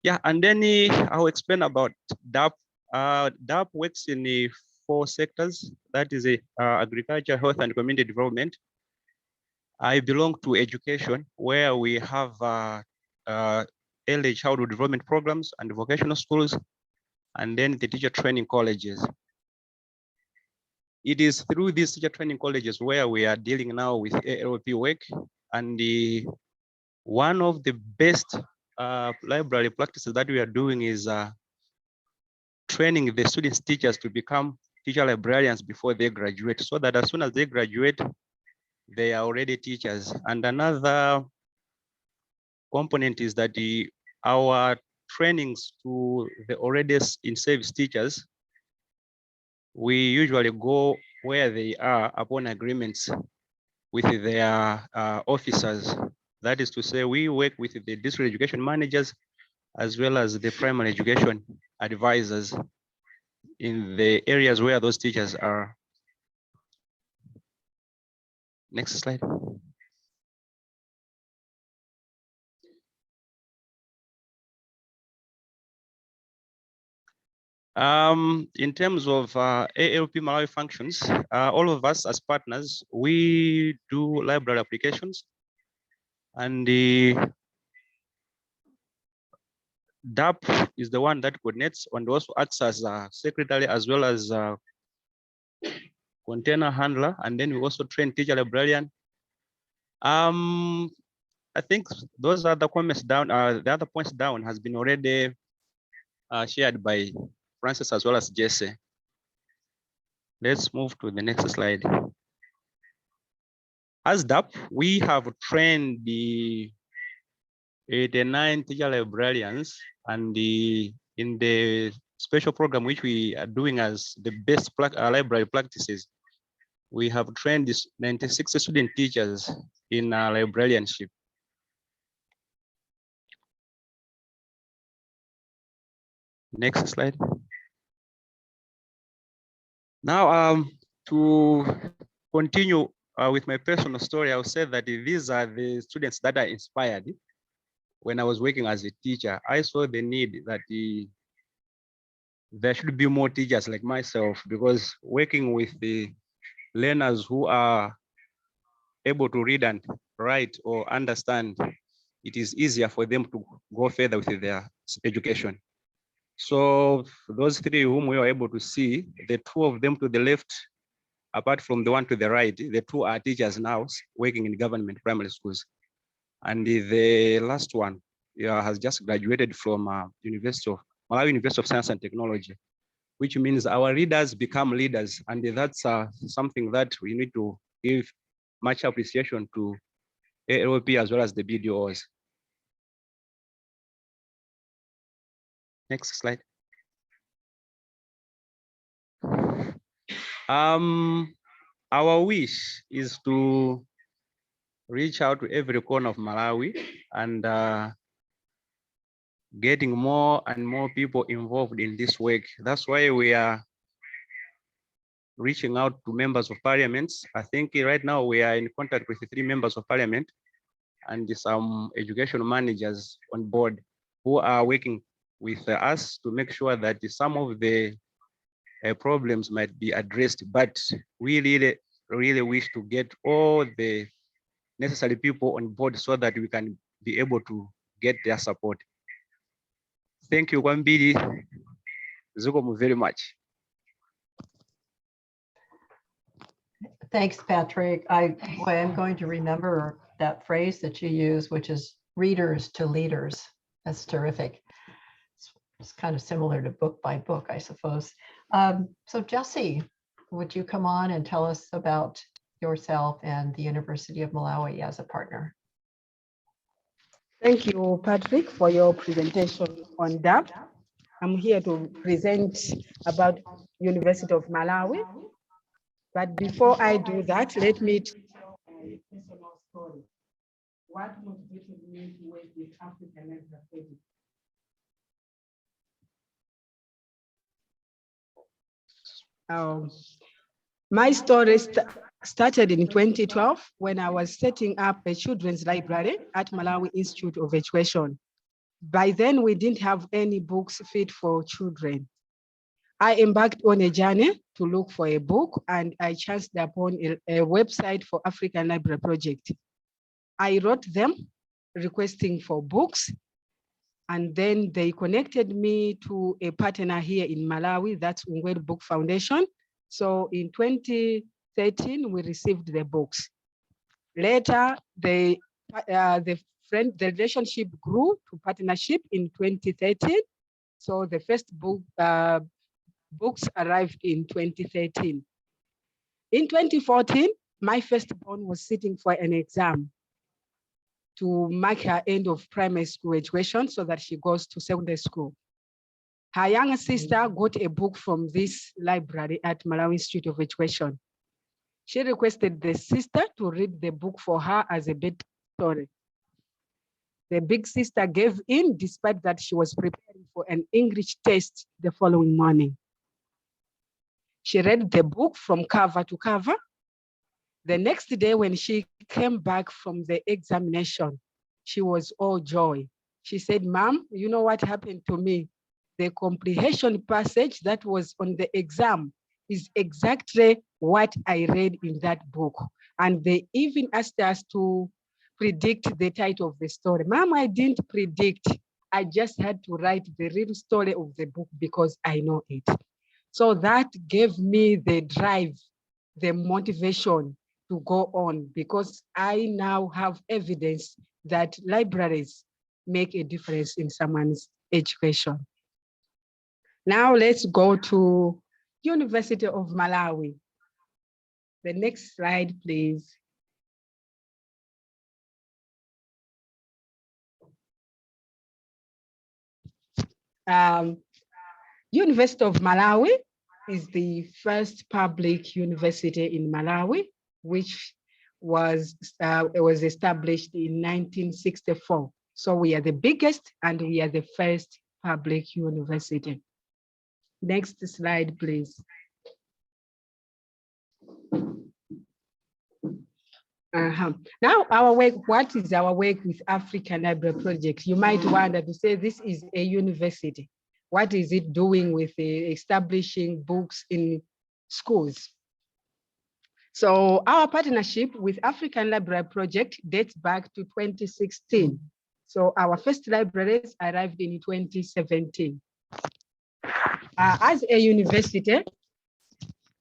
Yeah, and then I'll explain about DAP. DAP works in 4 sectors. That is agriculture, health, and community development. I belong to education, where we have early childhood development programs and vocational schools, and then the teacher training colleges. It is through these teacher training colleges where we are dealing now with ALP work, and one of the best library practices that we are doing is training the students' teachers to become teacher librarians before they graduate, so that as soon as they graduate, they are already teachers. And another component is that our trainings to the already in service teachers, we usually go where they are upon agreements with their officers. That is to say, we work with the district education managers as well as the primary education advisors in the areas where those teachers are. Next slide. In terms of ALP Malawi functions, all of us as partners, we do library applications, and the DAP is the one that coordinates and also acts as a secretary as well as a container handler, and then we also train teacher librarian. I think those are the comments down. The other points down has been already shared by Francis as well as Jesse. Let's move to the next slide. As DAP, we have trained the 89 teacher librarians, and in the special program which we are doing as the best library practices, we have trained this 96 student teachers in librarianship. Next slide. Now, to continue with my personal story, I will say that these are the students that I inspired when I was working as a teacher. I saw the need that there should be more teachers like myself, because working with the learners who are able to read and write or understand, it is easier for them to go further with their education. So those 3 whom we were able to see, the 2 of them to the left, apart from the one to the right, the 2 are teachers now working in government primary schools. And the last one has just graduated from Malawi University of Science and Technology, which means our readers become leaders. And that's something that we need to give much appreciation to ALP as well as the BDOs. Next slide. Our wish is to reach out to every corner of Malawi and getting more and more people involved in this work. That's why we are reaching out to members of parliaments. I think right now we are in contact with 3 members of parliament and some education managers on board who are working with us to make sure that some of the problems might be addressed, but we really wish to get all the necessary people on board so that we can be able to get their support. Thank you, Kwambiri. Zukomu very much. Thanks, Patrick. I'm going to remember that phrase that you use, which is readers to leaders. That's terrific. It's kind of similar to book by book, I suppose. So Jesse, would you come on and tell us about yourself and the University of Malawi as a partner? Thank you, Patrick, for your presentation on DAP. I'm here to present about University of Malawi. But before I do that, let me tell a personal story. What motivated me to work with African Library Project? My story started in 2012 when I was setting up a children's library at Malawi Institute of Education. By then, we didn't have any books fit for children. I embarked on a journey to look for a book, and I chanced upon a website for African Library Project. I wrote them requesting for books, and then they connected me to a partner here in Malawi, that's Ungwed Book Foundation. So in 2013, we received the books. Later, the relationship grew to partnership in 2013. So the first books arrived in 2013. In 2014, my firstborn was sitting for an exam to mark her end of primary school education so that she goes to secondary school. Her younger sister got a book from this library at Malawi Institute of Education. She requested the sister to read the book for her as a bedtime story. The big sister gave in despite that she was preparing for an English test the following morning. She read the book from cover to cover. The next day when she came back from the examination, she was all joy. She said, "Mom, you know what happened to me? The comprehension passage that was on the exam is exactly what I read in that book." And they even asked us to predict the title of the story. "Mom, I didn't predict. I just had to write the real story of the book because I know it." So that gave me the drive, the motivation to go on, because I now have evidence that libraries make a difference in someone's education. Now let's go to University of Malawi. The next slide, please. University of Malawi is the first public university in Malawi, which was established in 1964. So we are the biggest and we are the first public university. Next slide, please. Now our work, what is our work with African Library Project? You might wonder to say this is a university. What is it doing with establishing books in schools? So our partnership with African Library Project dates back to 2016. So our first libraries arrived in 2017. As a university,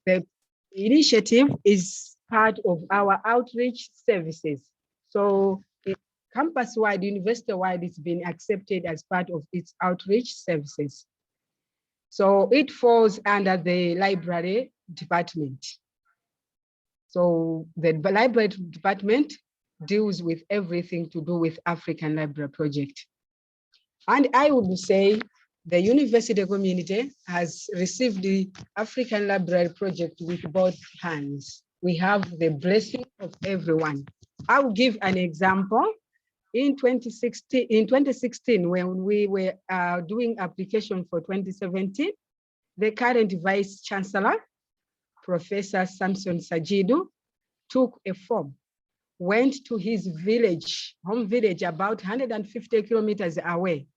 the initiative is part of our outreach services. So campus-wide, university-wide, it's been accepted as part of its outreach services. So it falls under the library department. So the library department deals with everything to do with African Library Project. And I would say the university community has received the African Library Project with both hands. We have the blessing of everyone. I'll give an example. In 2016, when we were doing application for 2017, the current Vice Chancellor, Professor Samson Sajidu, took a form, went to his village, home village, about 150 kilometers away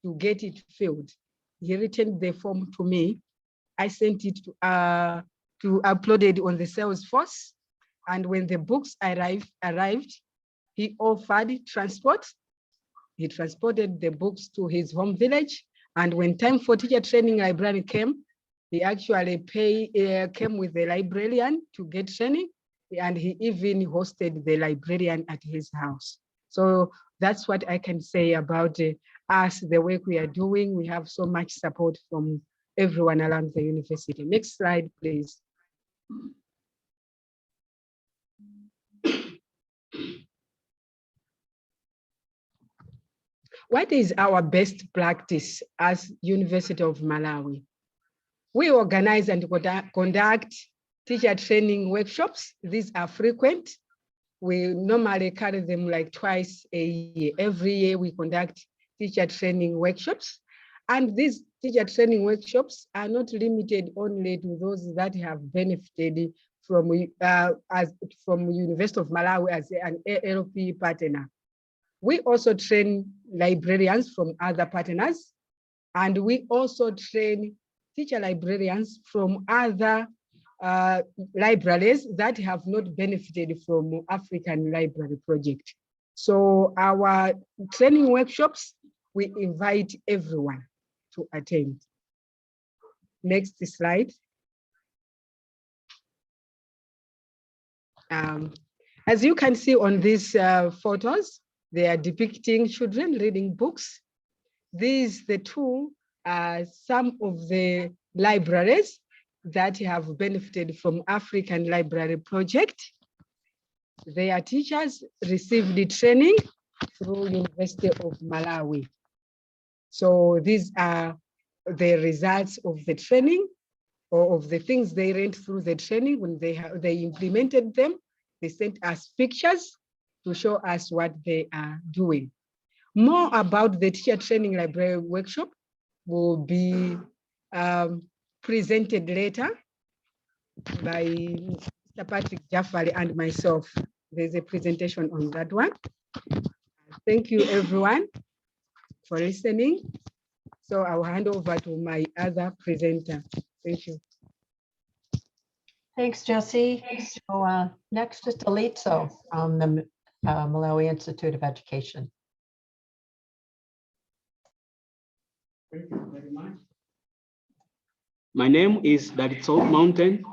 to get it filled. He returned the form to me. I sent it to upload it on the Salesforce. And when the books arrived, he offered transport. He transported the books to his home village. And when time for teacher training librarian came, he actually came with the librarian to get training. And he even hosted the librarian at his house. So that's what I can say about us, the work we are doing. We have so much support from everyone around the university. Next slide, please. What is our best practice as University of Malawi? We organize and conduct teacher training workshops. These are frequent. We normally carry them like twice a year. Every year we conduct teacher training workshops. And these teacher training workshops are not limited only to those that have benefited from University of Malawi as an ALP partner. We also train librarians from other partners, and we also train teacher librarians from other libraries that have not benefited from African Library Project. So our training workshops, we invite everyone to attend. Next slide. As you can see on these photos, they are depicting children reading books. These, the two, are some of the libraries that have benefited from African Library Project. Their teachers received the training through University of Malawi. So these are the results of the training, or of the things they learned through the training. When they implemented them, they sent us pictures to show us what they are doing. More about the teacher training library workshop will be presented later by Mr. Patrick Jaffari and myself. There's a presentation on that one. Thank you everyone for listening. So I'll hand over to my other presenter. Thank you. Thanks, Jessie. So next is Dalitso from the Malawi Institute of Education. Thank you very much. My name is Dalitso Mountain.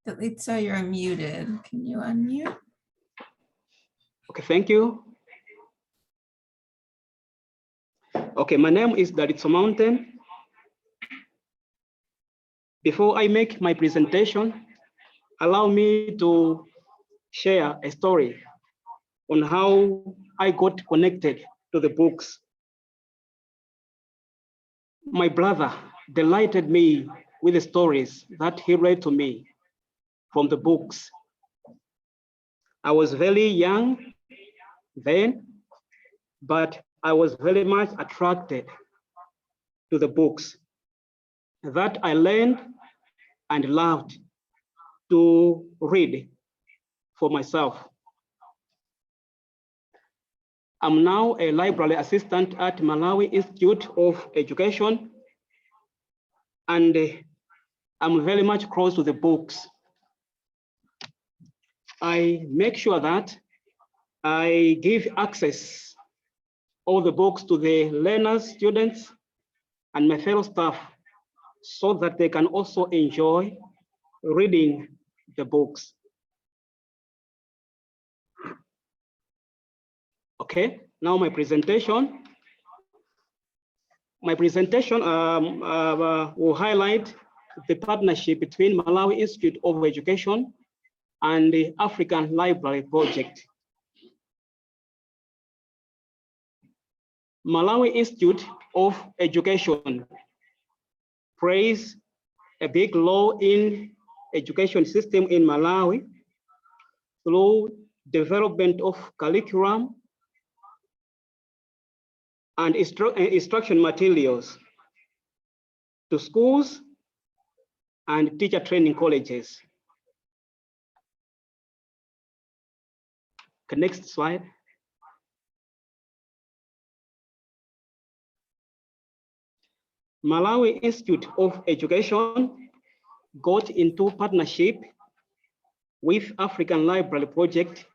Dalitso, you're muted. Can you unmute? Okay, thank you. Okay, my name is Dalitso Mountain. Before I make my presentation, allow me to share a story on how I got connected to the books. My brother delighted me with the stories that he read to me from the books. I was very young then, but I was very much attracted to the books that I learned and loved to read for myself. I'm now a library assistant at Malawi Institute of Education, and I'm very much close to the books. I make sure that I give access all the books to the learners, students, and my fellow staff so that they can also enjoy reading the books. Okay, Now my presentation. Will highlight the partnership between Malawi Institute of Education and the African Library Project. Malawi Institute of Education plays a big role in education system in Malawi through development of curriculum and instruction materials to schools and teacher training colleges. Okay, next slide. Malawi Institute of Education got into partnership with African Library Project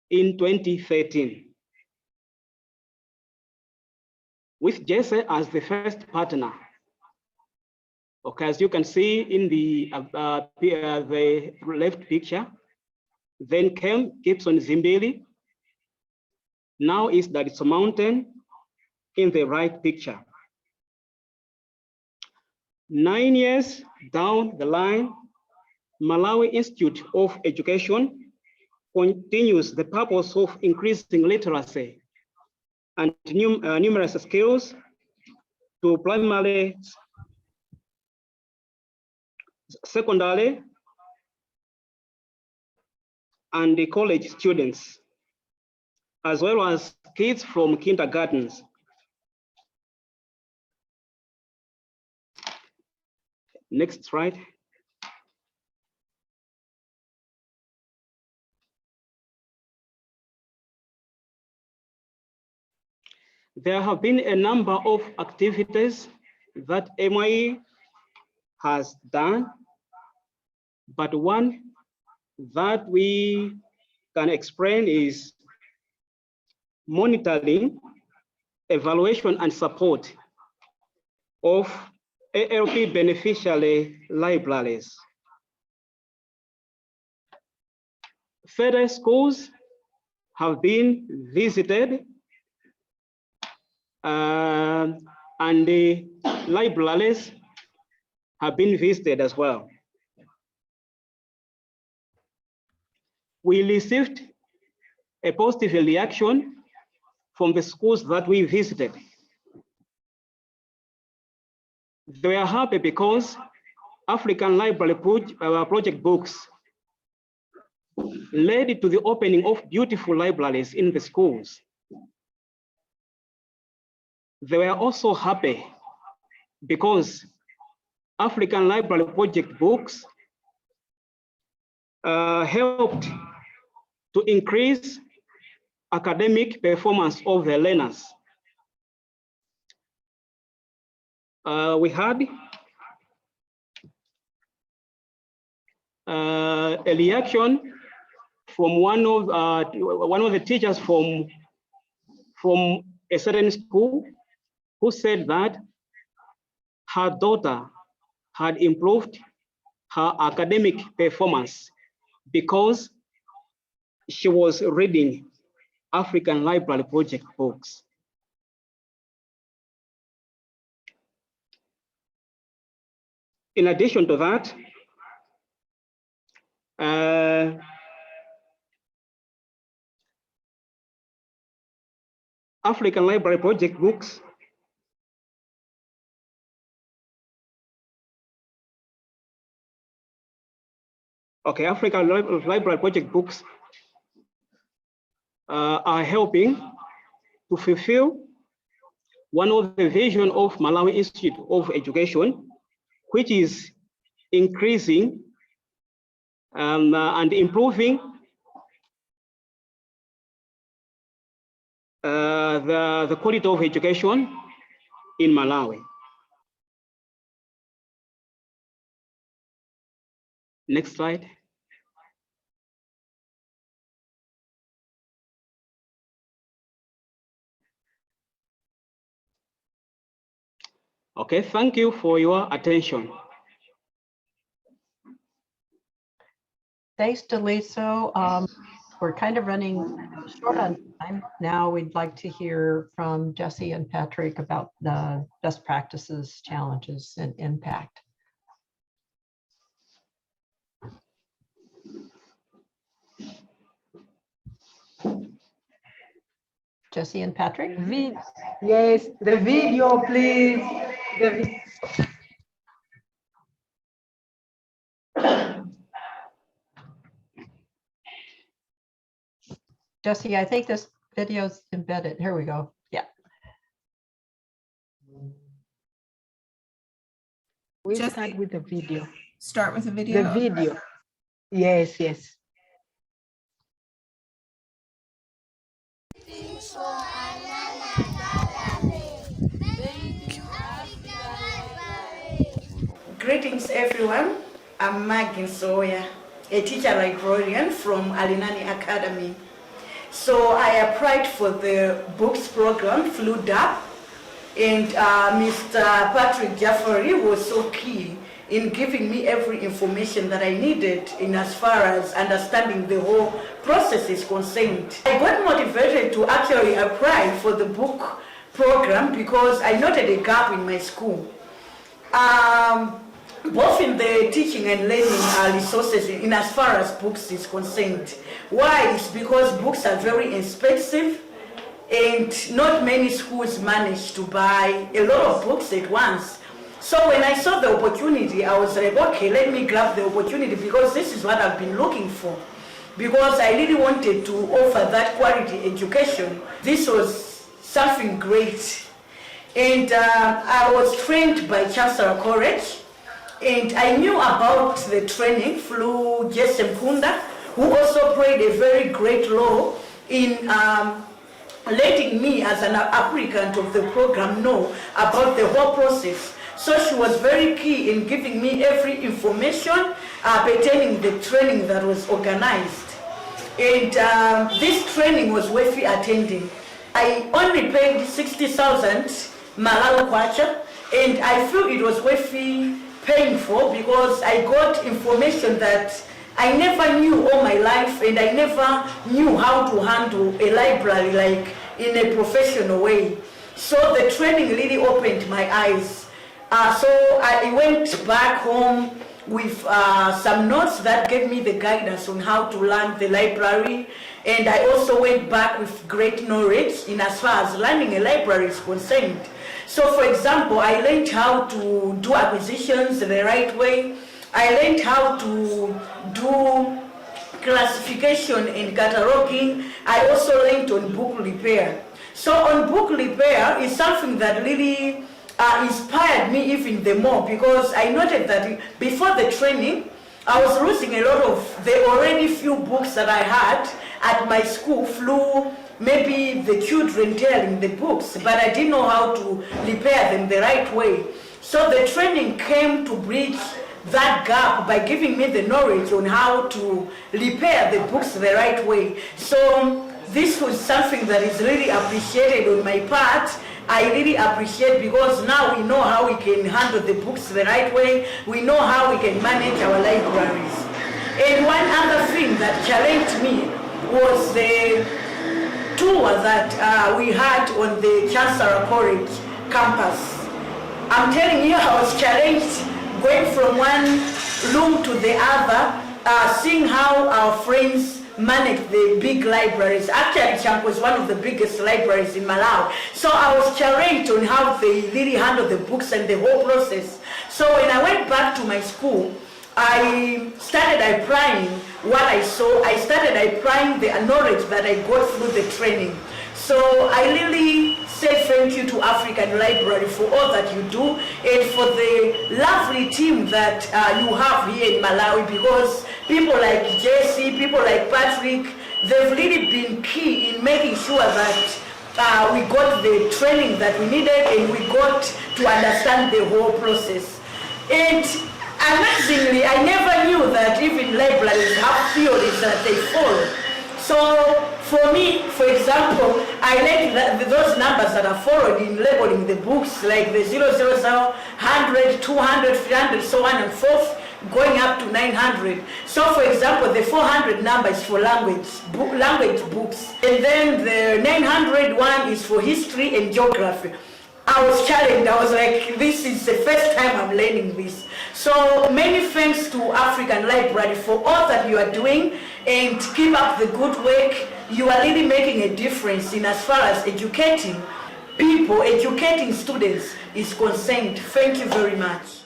in 2013, with Jesse as the first partner. Okay, as you can see in the left picture, then came Gibson Zimbili. Now is that it's a mountain in the right picture. 9 years down the line, Malawi Institute of Education continues the purpose of increasing literacy and numerous skills to primary, secondary, and the college students, as well as kids from kindergartens. Next slide. There have been a number of activities that MIE has done, but one that we can explain is monitoring, evaluation, and support of ALP beneficiary libraries. Further schools have been visited and the libraries have been visited as well. We received a positive reaction from the schools that we visited. They were happy because African Library Project books led to the opening of beautiful libraries in the schools. They were also happy because African Library Project books helped to increase academic performance of the learners. We had a reaction from one of the teachers from a certain school who said that her daughter had improved her academic performance because she was reading African Library Project books. In addition to that, African Library Project books African Library Project books are helping to fulfill one of the vision of Malawi Institute of Education, which is increasing and improving the quality of education in Malawi. Next slide. Okay, thank you for your attention. Thanks, Deliso. we're kind of running short on time. Now we'd like to hear from Jesse and Patrick about the best practices, challenges, and impact. Jesse and Patrick? Yes, the video, please. Jesse, I think this video's embedded. Here we go. Yeah. We'll start with the video. Start with the video? The video. Yes, yes. Greetings, everyone. I'm Maggie Sawyer, a teacher librarian from Alinani Academy. So I applied for the books program through DAP, and Mr. Patrick Jaffari was so keen in giving me every information that I needed in as far as understanding the whole process is concerned. I got motivated to actually apply for the book program because I noted a gap in my school. Both in the teaching and learning resources in as far as books is concerned. Why? It's because books are very expensive and not many schools manage to buy a lot of books at once. So when I saw the opportunity, I was like, okay, let me grab the opportunity because this is what I've been looking for. Because I really wanted to offer that quality education. This was something great. And I was trained by Chancellor College. And I knew about the training through Jesse Mpunda, who also played a very great role in letting me as an applicant of the program know about the whole process. So she was very key in giving me every information pertaining the training that was organized. And this training was worth attending. I only paid 60,000 Malawi kwacha, and I feel it was worth paying for because I got information that I never knew all my life, and I never knew how to handle a library like in a professional way. So the training really opened my eyes. So I went back home with some notes that gave me the guidance on how to learn the library, and I also went back with great knowledge in as far as learning a library is concerned. So for example, I learned how to do acquisitions the right way. I learned how to do classification and cataloging. I also learned on book repair. So on book repair is something that really inspired me even the more because I noted that before the training, I was losing a lot of the already few books that I had at my school through maybe the children tearing the books, but I didn't know how to repair them the right way. So the training came to bridge that gap by giving me the knowledge on how to repair the books the right way. So this was something that is really appreciated on my part. I really appreciate because now we know how we can handle the books the right way. We know how we can manage our libraries. And one other thing that challenged me was the tour that we had on the Chancellor College campus. I'm telling you, I was challenged going from one room to the other, seeing how our friends manage the big libraries. Actually, Champ was one of the biggest libraries in Malawi. So I was challenged on how they really handle the books and the whole process. So when I went back to my school, I started applying what I saw. I started applying the knowledge that I got through the training. So I really say thank you to African Library for all that you do and for the lovely team that you have here in Malawi, because people like Jesse, people like Patrick, they've really been key in making sure that we got the training that we needed and we got to understand the whole process. And amazingly, I never knew that even libraries have theories that they follow. So for me, for example, I like those numbers that are followed in labeling the books, like the 000, 100, 200, 300, so on and forth. going up to 900. So for example, the 400 number is for language books. And then the 900 one is for history and geography. I was challenged. I was like, this is the first time I'm learning this. So many thanks to African Library for all that you are doing, and keep up the good work. You are really making a difference in as far as educating people, educating students is concerned. Thank you very much.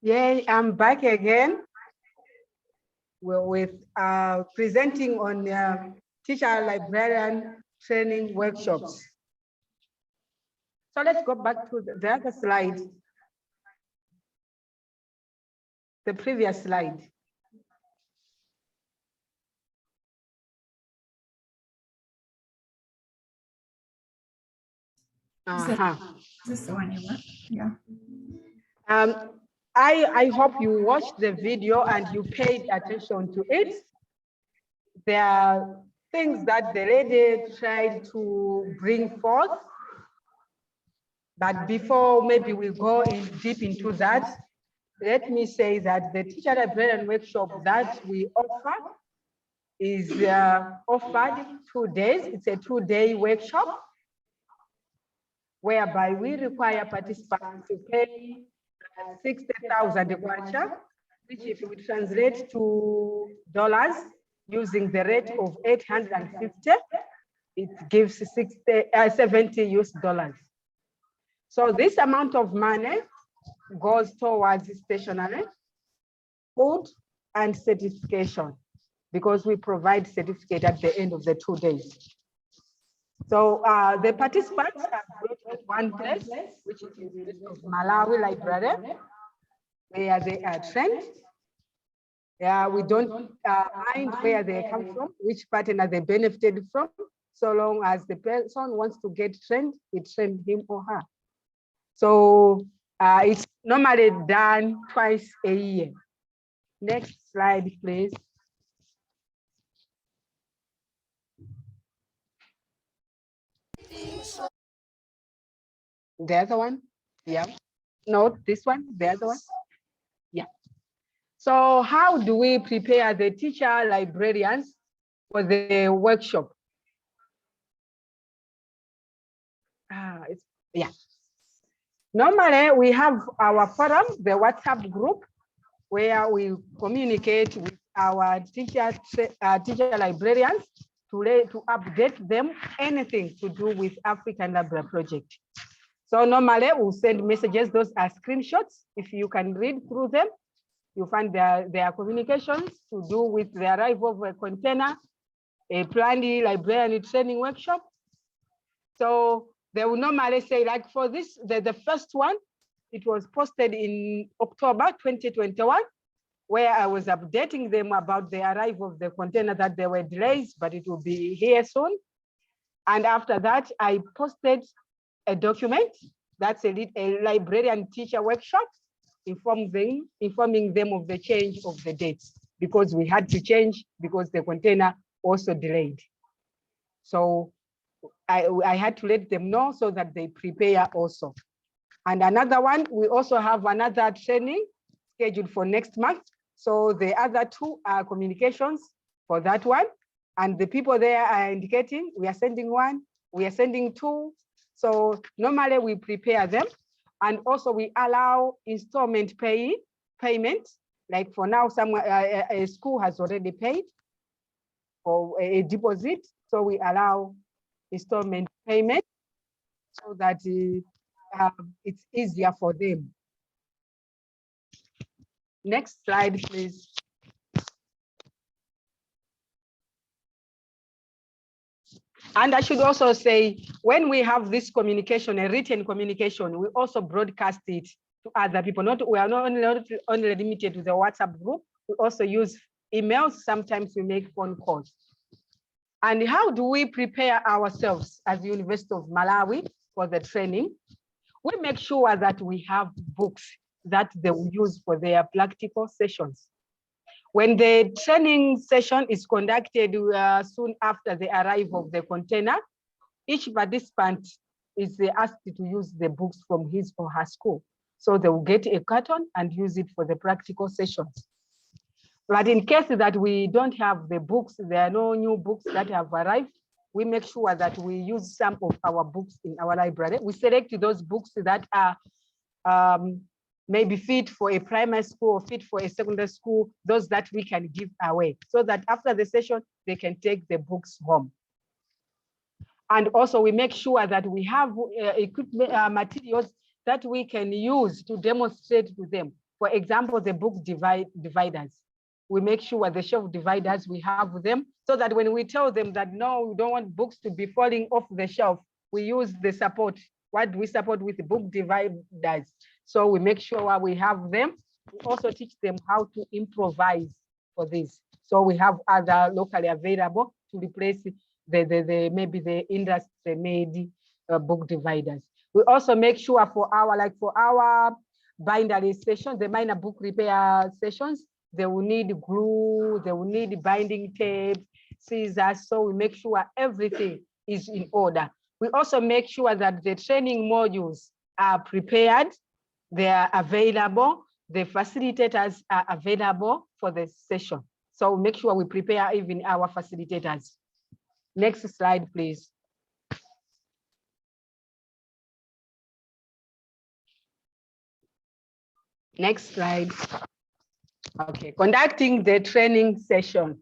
Yeah, I'm back again. We're with presenting on teacher-librarian training workshops. So let's go back to the other slide. The previous slide. Is this the one you want? Yeah. I hope you watched the video and you paid attention to it. There are things that the lady tried to bring forth. But before maybe we go in deep into that, let me say that the teacher librarian workshop that we offer is offered 2 days. It's a 2-day workshop whereby we require participants to pay 60,000 kwacha, which if we translate to dollars using the rate of 850, it gives $70 US. So this amount of money goes towards stationery, food, and certification, because we provide certificate at the end of the 2 days. So the participants are brought to one place, which is the Malawi Library, where they are trained. We don't mind where they come from, which partner they benefited from, so long as the person wants to get trained, we train him or her. So it's normally done twice a year. Next slide, please. The other one, yeah. No, this one, the other one, yeah. So how do we prepare the teacher librarians for the workshop? Yeah. Normally, we have our forum, the WhatsApp group, where we communicate with our teacher librarians to update them anything to do with African Library Project. So normally we'll send messages. Those are screenshots. If you can read through them, you find their communications to do with the arrival of a container, a planned librarian training workshop. So they will normally say, like for this, the first one, it was posted in October 2021, where I was updating them about the arrival of the container, that there were delays, but it will be here soon. And after that, I posted a document that's a librarian teacher workshop, informing them of the change of the dates, because we had to change because the container also delayed. So I had to let them know so that they prepare also. And another one, we also have another training scheduled for next month. So the other two are communications for that one. And the people there are indicating, we are sending one, we are sending two. So normally we prepare them. And also we allow installment payment. Like for now, a school has already paid for a deposit. So we allow installment payment so that it's easier for them. Next slide, please. And I should also say, when we have this communication, a written communication, we also broadcast it to other people. We are not only limited to the WhatsApp group, we also use emails. Sometimes we make phone calls. And how do we prepare ourselves as the University of Malawi for the training? We make sure that we have books that they will use for their practical sessions. When the training session is conducted soon after the arrival of the container, each participant is asked to use the books from his or her school. So they will get a carton and use it for the practical sessions. But in case that we don't have the books, there are no new books that have arrived, we make sure that we use some of our books in our library. We select those books that are maybe fit for a primary school or fit for a secondary school, those that we can give away, so that after the session, they can take the books home. And also we make sure that we have equipment, materials that we can use to demonstrate to them. For example, the book dividers. We make sure the shelf dividers, we have them, so that when we tell them that, no, we don't want books to be falling off the shelf, we use the support. What we support with the book dividers. So we make sure we have them. We also teach them how to improvise for this. So we have other locally available to replace maybe the industry made book dividers. We also make sure for our bindery sessions, the minor book repair sessions, they will need glue, they will need binding tape, scissors. So we make sure everything is in order. We also make sure that the training modules are prepared, they are available, the facilitators are available for the session. So make sure we prepare even our facilitators. Next slide, please. Next slide. Okay, conducting the training session.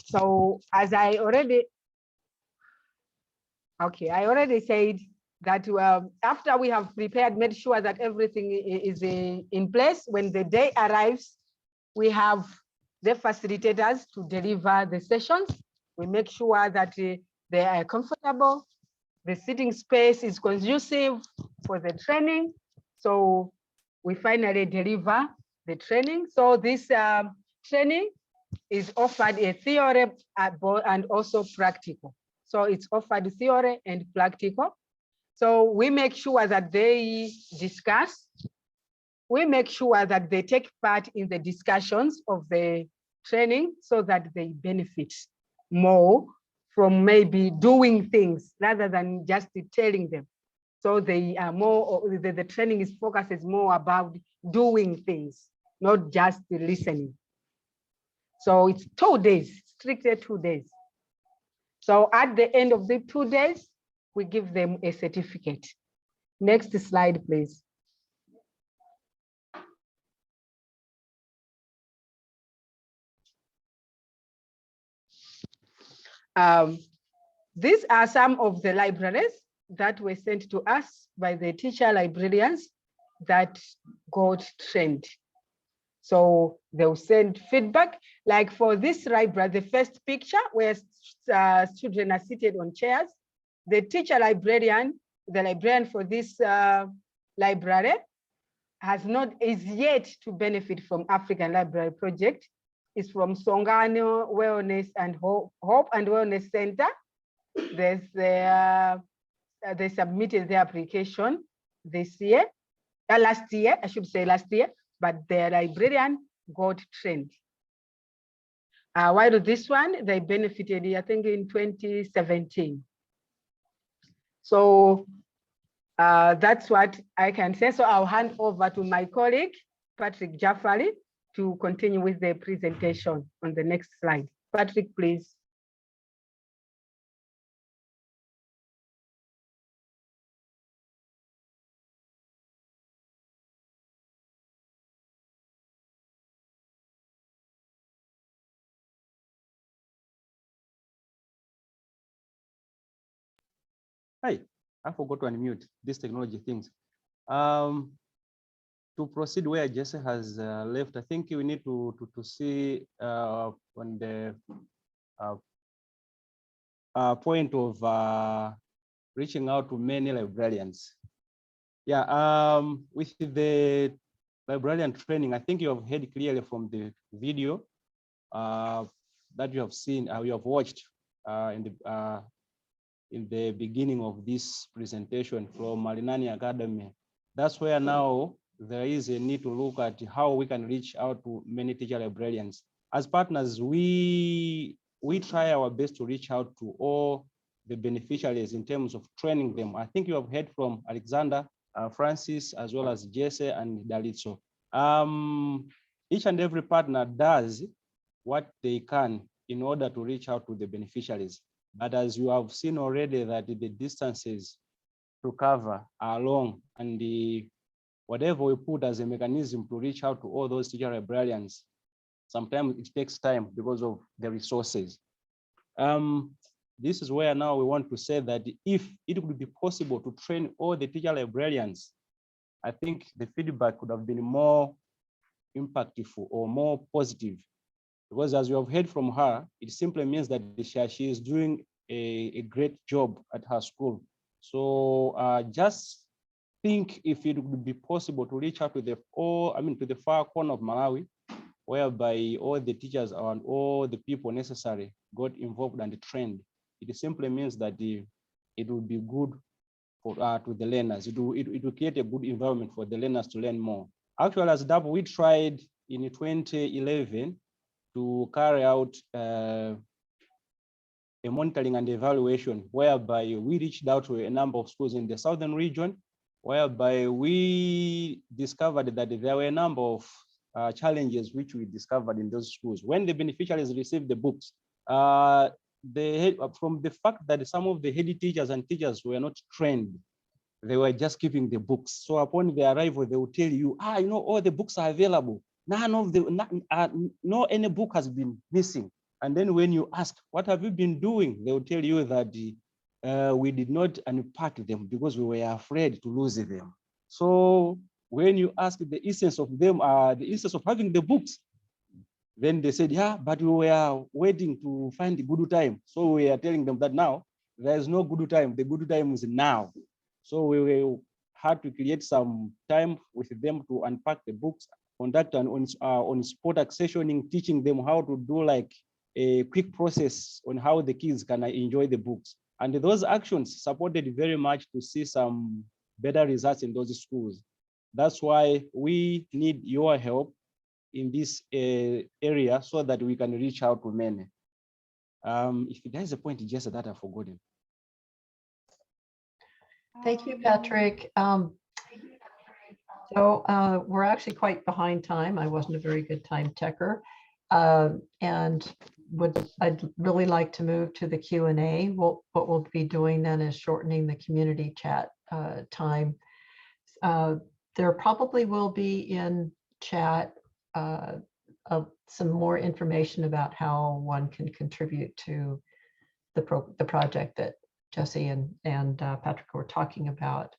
So as I already said that after we have prepared, made sure that everything is in place. When the day arrives, we have the facilitators to deliver the sessions. We make sure that they are comfortable, the sitting space is conducive for the training. So we finally deliver the training. So this training is offered a theory and also practical. So it's offered theory and practical. So we make sure that they discuss. We make sure that they take part in the discussions of the training so that they benefit more from maybe doing things rather than just telling them. So they are more, the training is focuses more about doing things, not just listening. So it's 2 days, strictly 2 days. So at the end of the 2 days, we give them a certificate. Next slide, please. These are some of the libraries that were sent to us by the teacher librarians that got trained. So they'll send feedback. Like for this library, the first picture where children are seated on chairs, the teacher librarian, the librarian for this library is yet to benefit from African Library Project. It's from Songano Wellness and Hope and Wellness Center. They submitted their application this year, last year, I should say last year, but their librarian got trained. While this one, they benefited, I think, in 2017. So that's what I can say. So I'll hand over to my colleague, Patrick Jaffari, to continue with the presentation on the next slide. Patrick, please. Hi, I forgot to unmute these technology things. To proceed where Jesse has left, I think we need to see on the point of reaching out to many librarians. Yeah, with the librarian training, I think you have heard clearly from the video that you have seen, you have watched in the beginning of this presentation from Malinani Academy. That's where now there is a need to look at how we can reach out to many teacher librarians. As partners, we try our best to reach out to all the beneficiaries in terms of training them. I think you have heard from Alexander, Francis, as well as Jesse and Dalitso. Each and every partner does what they can in order to reach out to the beneficiaries. But as you have seen already, that the distances to cover are long, and whatever we put as a mechanism to reach out to all those teacher librarians, sometimes it takes time because of the resources. This is where now we want to say that if it would be possible to train all the teacher librarians, I think the feedback could have been more impactful or more positive. Because as you have heard from her, it simply means that she is doing a great job at her school. So just think if it would be possible to reach out to the far corner of Malawi, whereby all the teachers and all the people necessary got involved and trained. It simply means that it will be good for to the learners. It will create a good environment for the learners to learn more. Actually, as DAP, we tried in 2011 to carry out a monitoring and evaluation, whereby we reached out to a number of schools in the southern region, whereby we discovered that there were a number of challenges which we discovered in those schools. When the beneficiaries received the books, from the fact that some of the head teachers and teachers were not trained, they were just keeping the books. So upon their arrival, they will tell you, all the books are available. None of no any book has been missing. And then when you ask, what have you been doing? They will tell you that we did not unpack them because we were afraid to lose them. So when you ask the essence of them, the essence of having the books, then they said, yeah, but we were waiting to find the good time. So we are telling them that now there is no good time. The good time is now. So we had to create some time with them to unpack the books, conduct an on-spot accessioning, teaching them how to do like a quick process on how the kids can enjoy the books. And those actions supported very much to see some better results in those schools. That's why we need your help in this area so that we can reach out to many. If there is a point just that I've forgotten. Thank you, Patrick. So we're actually quite behind time. I wasn't a very good time checker. And I'd really like to move to the Q&A. What we'll be doing then is shortening the community chat time. There probably will be in chat some more information about how one can contribute to the project that Jesse and Patrick were talking about.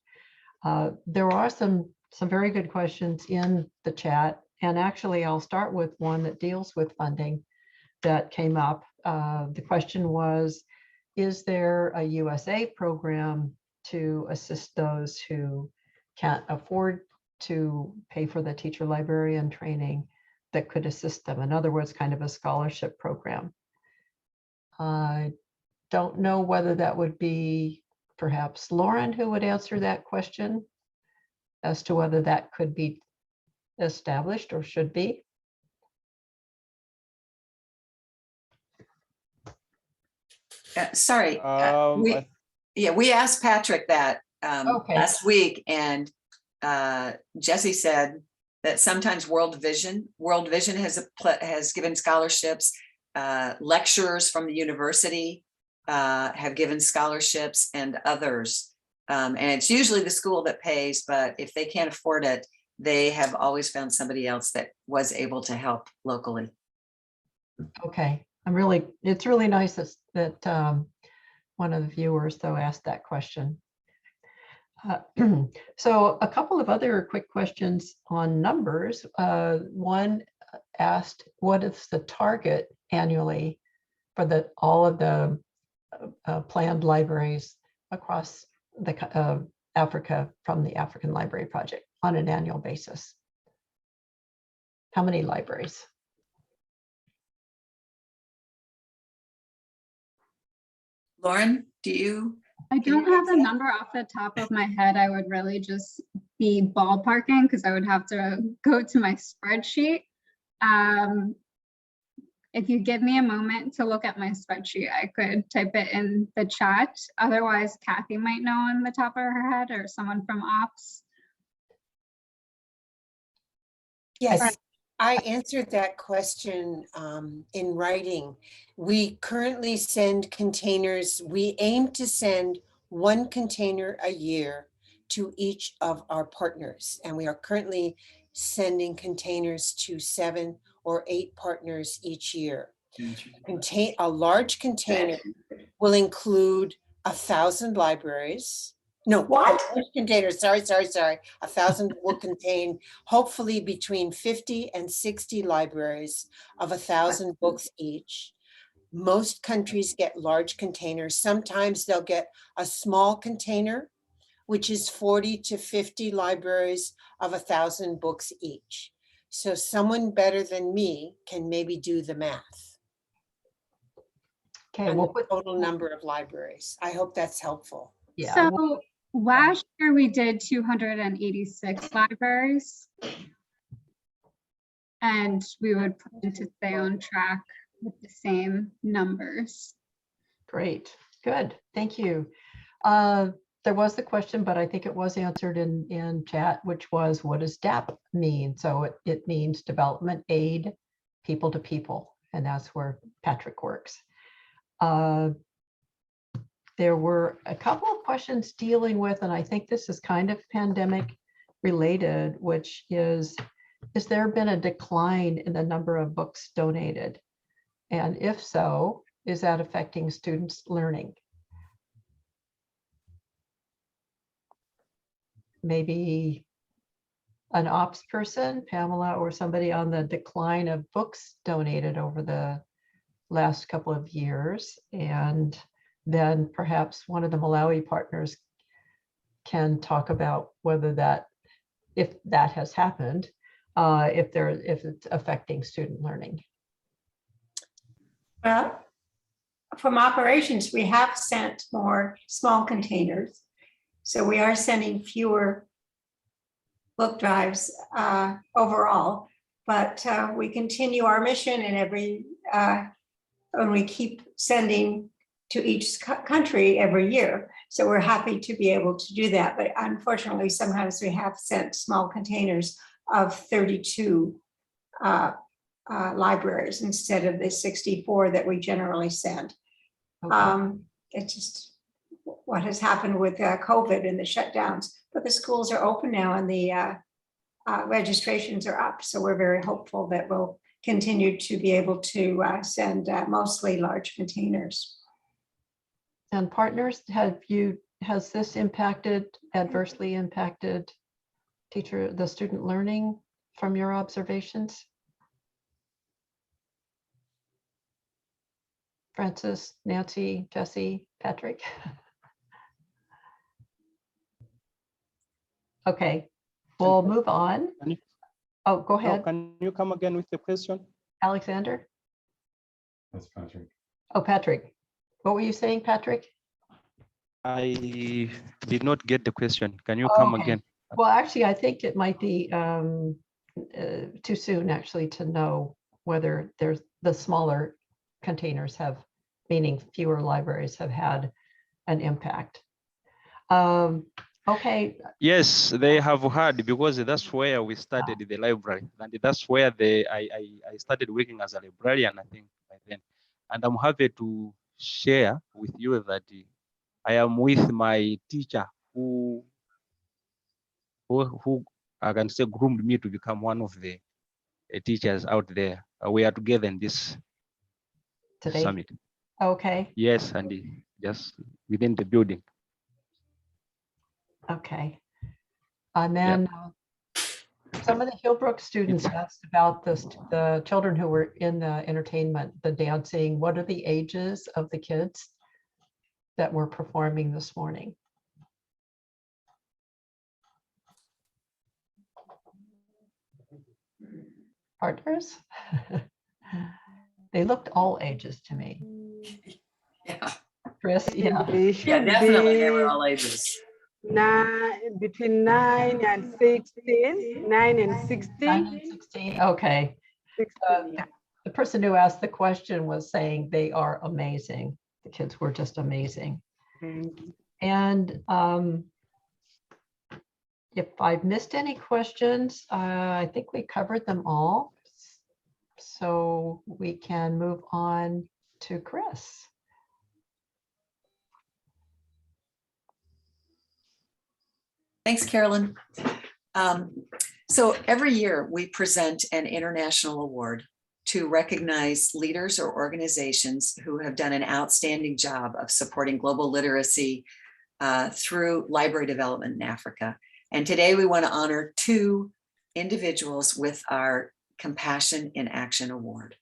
There are some very good questions in the chat, and actually I'll start with one that deals with funding that came up. The question was, is there a USA program to assist those who can't afford to pay for the teacher librarian training that could assist them? In other words, kind of a scholarship program. I don't know whether that would be perhaps Lauren who would answer that question as to whether that could be established or should be. Sorry, we asked Patrick that last week, and Jesse said that sometimes World Vision has given scholarships. Lecturers from the university have given scholarships, and others. And it's usually the school that pays, but if they can't afford it, they have always found somebody else that was able to help locally. Okay, it's really nice that one of the viewers though asked that question. So a couple of other quick questions on numbers. One asked, what is the target annually for all of the planned libraries across the Africa from the African Library Project on an annual basis? How many libraries? Lauren, do you? I don't have the number off the top of my head. I would really just be ballparking because I would have to go to my spreadsheet. If you give me a moment to look at my spreadsheet, I could type it in the chat. Otherwise, Kathy might know on the top of her head, or someone from ops. Yes, I answered that question in writing. We currently send containers. We aim to send 1 container a year to each of our partners. And we are currently sending containers to 7 or 8 partners each year. A large container will include 1,000 libraries. No, what? Container, sorry. 1,000 will contain hopefully between 50 and 60 libraries of 1,000 books each. Most countries get large containers. Sometimes they'll get a small container, which is 40 to 50 libraries of 1,000 books each. So someone better than me can maybe do the math. Okay, And the total number of libraries. I hope that's helpful. Yeah. So last year we did 286 libraries. And we would plan to stay on track with the same numbers. Great, good, thank you. There was the question, but I think it was answered in chat, which was, what does DAP mean? So it means development aid, people to people, and that's where Patrick works. There were a couple of questions dealing with, and I think this is kind of pandemic related, which is there been a decline in the number of books donated? And if so, is that affecting students' learning? Maybe an ops person, Pamela, or somebody on the decline of books donated over the last couple of years. And then perhaps one of the Malawi partners can talk about whether that, if that has happened, if it's affecting student learning. Well, from operations, we have sent more small containers. So we are sending fewer book drives overall, but we continue our mission and we keep sending to each country every year. So we're happy to be able to do that. But unfortunately, sometimes we have sent small containers of 32 libraries instead of the 64 that we generally send. Okay. It's just what has happened with COVID and the shutdowns, but the schools are open now and the registrations are up. So we're very hopeful that we'll continue to be able to send mostly large containers. And partners, has this adversely impacted the student learning from your observations? Francis, Nancy, Jesse, Patrick? Okay, we'll move on. Oh, go ahead. No, can you come again with the question? Alexander? That's Patrick. Oh, Patrick. What were you saying, Patrick? I did not get the question. Can you come again? Well, actually, I think it might be too soon actually to know whether there's the smaller containers meaning fewer libraries have had an impact. Okay. Yes, they have had, because that's where we started the library, and that's where I started working as a librarian, I think, by then. And I'm happy to share with you that I am with my teacher who I can say groomed me to become one of the teachers out there. We are together in this summit. Okay. Yes, and just within the building. Okay. And then some of the Hillbrook students asked about the children who were in the entertainment, the dancing. What are the ages of the kids that were performing this morning? Partners? They looked all ages to me. Yeah. Chris, yeah. Yeah, definitely they were all ages. between 9 and 16, 9 and 16. 9 and 16, okay. 16, yeah. The person who asked the question was saying they are amazing. The kids were just amazing. And if I've missed any questions, I think we covered them all. So we can move on to Chris. Thanks, Carolyn. So every year we present an international award to recognize leaders or organizations who have done an outstanding job of supporting global literacy through library development in Africa. And today we want to honor 2 individuals with our Compassion in Action Award.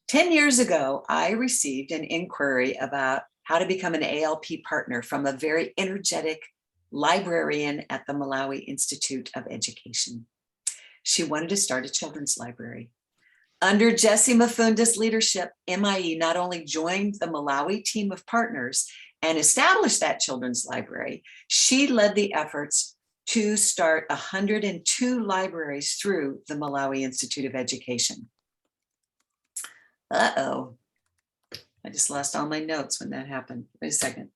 10 years ago, I received an inquiry about how to become an ALP partner from a very energetic librarian at the Malawi Institute of Education. She wanted to start a children's library. Under Jessie Mafunda's leadership, MIE not only joined the Malawi team of partners and established that children's library, she led the efforts to start 102 libraries through the Malawi Institute of Education. Uh-oh, I just lost all my notes when that happened. Wait a second.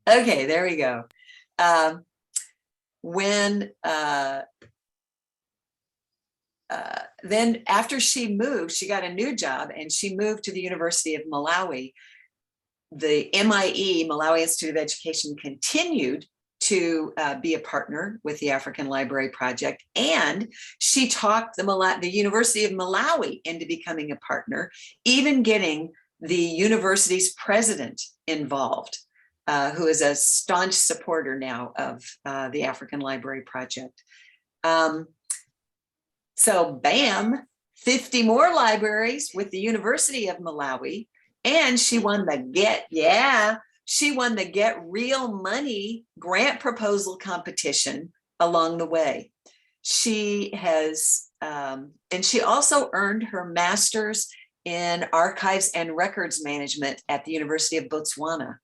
Okay, there we go. Then after she moved, she got a new job and she moved to the University of Malawi. The MIE, Malawi Institute of Education, continued to be a partner with the African Library Project, and she talked the University of Malawi into becoming a partner, even getting the university's president involved, who is a staunch supporter now of the African Library Project. So bam, 50 more libraries with the University of Malawi. And she won the Get Real Money grant proposal competition along the way. She has, and she also earned her master's in archives and records management at the University of Botswana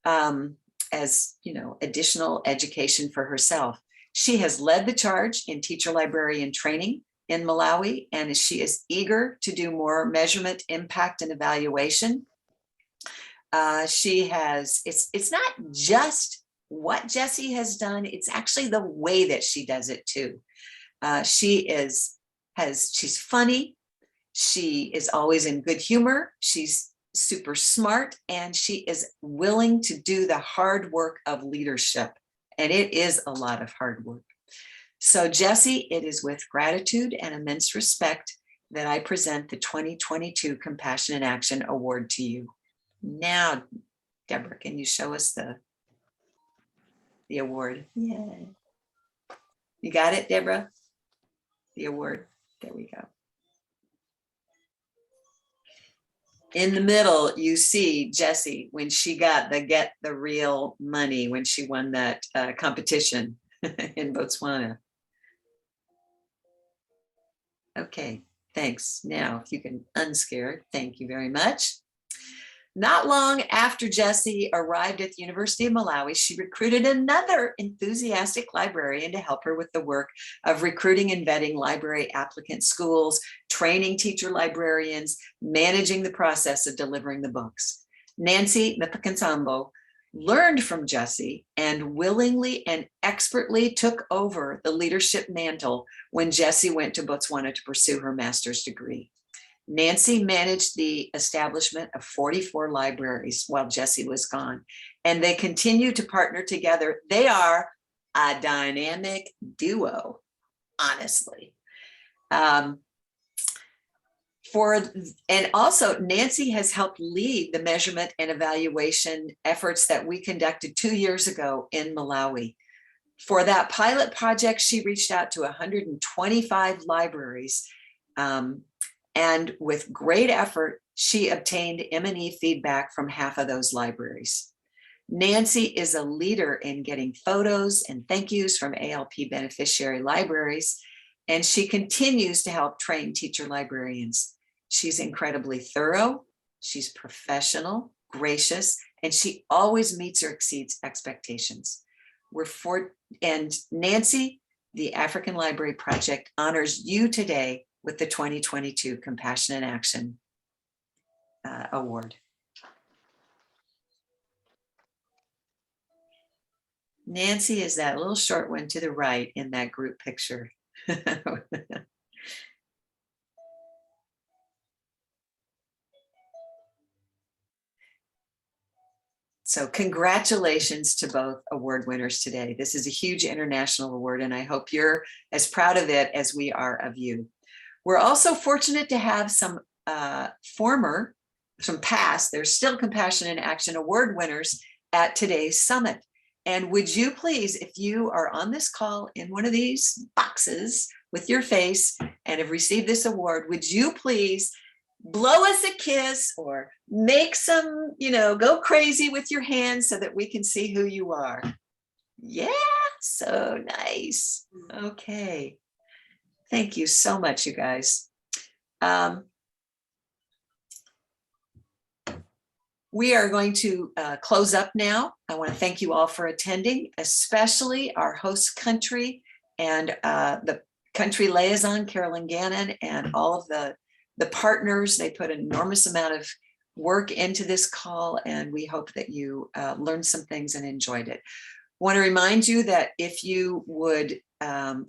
as, additional education for herself. She has led the charge in teacher-librarian training in Malawi, and she is eager to do more measurement, impact, and evaluation. She has, it's not just what Jessie has done, it's actually the way that she does it too. She's funny, she is always in good humor, she's super smart, and she is willing to do the hard work of leadership. And it is a lot of hard work. So Jessie, it is with gratitude and immense respect that I present the 2022 Compassion in Action Award to you. Now, Deborah, can you show us the award? Yeah. You got it, Deborah? The award, there we go. In the middle, you see Jessie when she got the Get the Real Money, when she won that competition in Botswana. Okay, thanks. Now, if you can unscare, thank you very much. Not long after Jessie arrived at the University of Malawi, she recruited another enthusiastic librarian to help her with the work of recruiting and vetting library applicant schools, training teacher librarians, managing the process of delivering the books. Nancy Mipakansambo learned from Jessie and willingly and expertly took over the leadership mantle when Jessie went to Botswana to pursue her master's degree. Nancy managed the establishment of 44 libraries while Jessie was gone, and they continue to partner together. They are a dynamic duo, honestly. And also Nancy has helped lead the measurement and evaluation efforts that we conducted 2 years ago in Malawi. For that pilot project, she reached out to 125 libraries, and with great effort, she obtained M&E feedback from half of those libraries. Nancy is a leader in getting photos and thank yous from ALP beneficiary libraries, and she continues to help train teacher librarians. She's incredibly thorough, she's professional, gracious, and she always meets or exceeds expectations. And Nancy, the African Library Project honors you today with the 2022 Compassion in Action Award. Nancy is that little short one to the right in that group picture. So congratulations to both award winners today. This is a huge international award, and I hope you're as proud of it as we are of you. We're also fortunate to have some past, there's still Compassion in Action award winners at today's summit. And would you please, if you are on this call in one of these boxes with your face and have received this award, would you please blow us a kiss or make some, go crazy with your hands so that we can see who you are? Yeah, so nice. Okay. Thank you so much, you guys. We are going to close up now. I want to thank you all for attending, especially our host country and the country liaison, Carolyn Gannon, and all of the partners. They put an enormous amount of work into this call, and we hope that you learned some things and enjoyed it. I want to remind you that if you would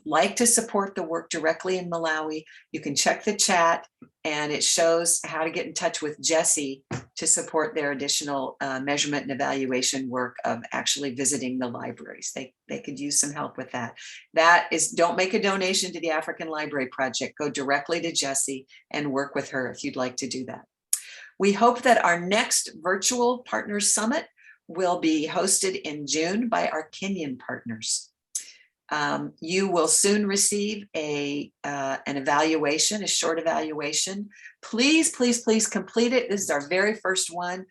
like to support the work directly in Malawi, you can check the chat, and it shows how to get in touch with Jessie to support their additional measurement and evaluation work of actually visiting the libraries. They could use some help with that. That is, don't make a donation to the African Library Project. Go directly to Jessie and work with her if you'd like to do that. We hope that our next virtual Partners Summit will be hosted in June by our Kenyan partners. You will soon receive an evaluation, a short evaluation. Please, please, please complete it. This is our very first one.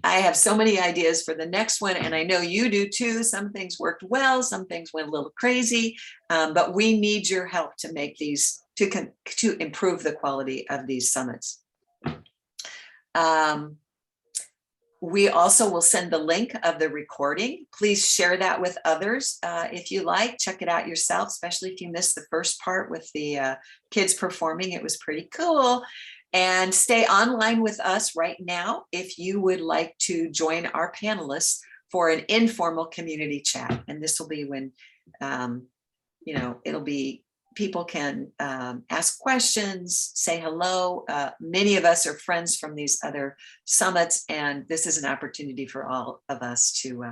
I have so many ideas for the next one, and I know you do too. Some things worked well, some things went a little crazy, but we need your help to make these, to improve the quality of these summits. We also will send the link of the recording. Please share that with others if you like. Check it out yourself, especially if you missed the first part with the kids performing. It was pretty cool. And stay online with us right now if you would like to join our panelists for an informal community chat. And this will be when, it'll be, people can ask questions, say hello. Many of us are friends from these other summits, and this is an opportunity for all of us to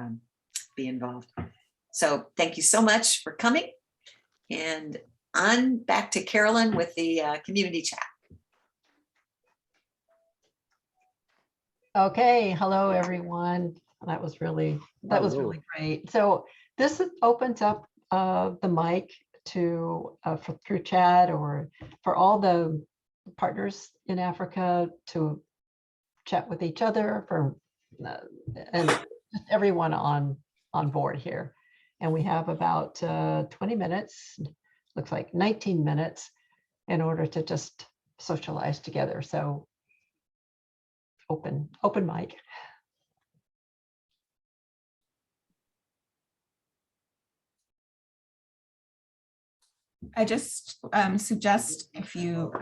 be involved. So thank you so much for coming. And on back to Carolyn with the community chat. Okay, hello everyone. That was really great. So this opens up the mic to through chat or for all the partners in Africa to chat with each other and just everyone on board here. And we have about 20 minutes, looks like 19 minutes in order to just socialize together. So open mic. I just suggest if you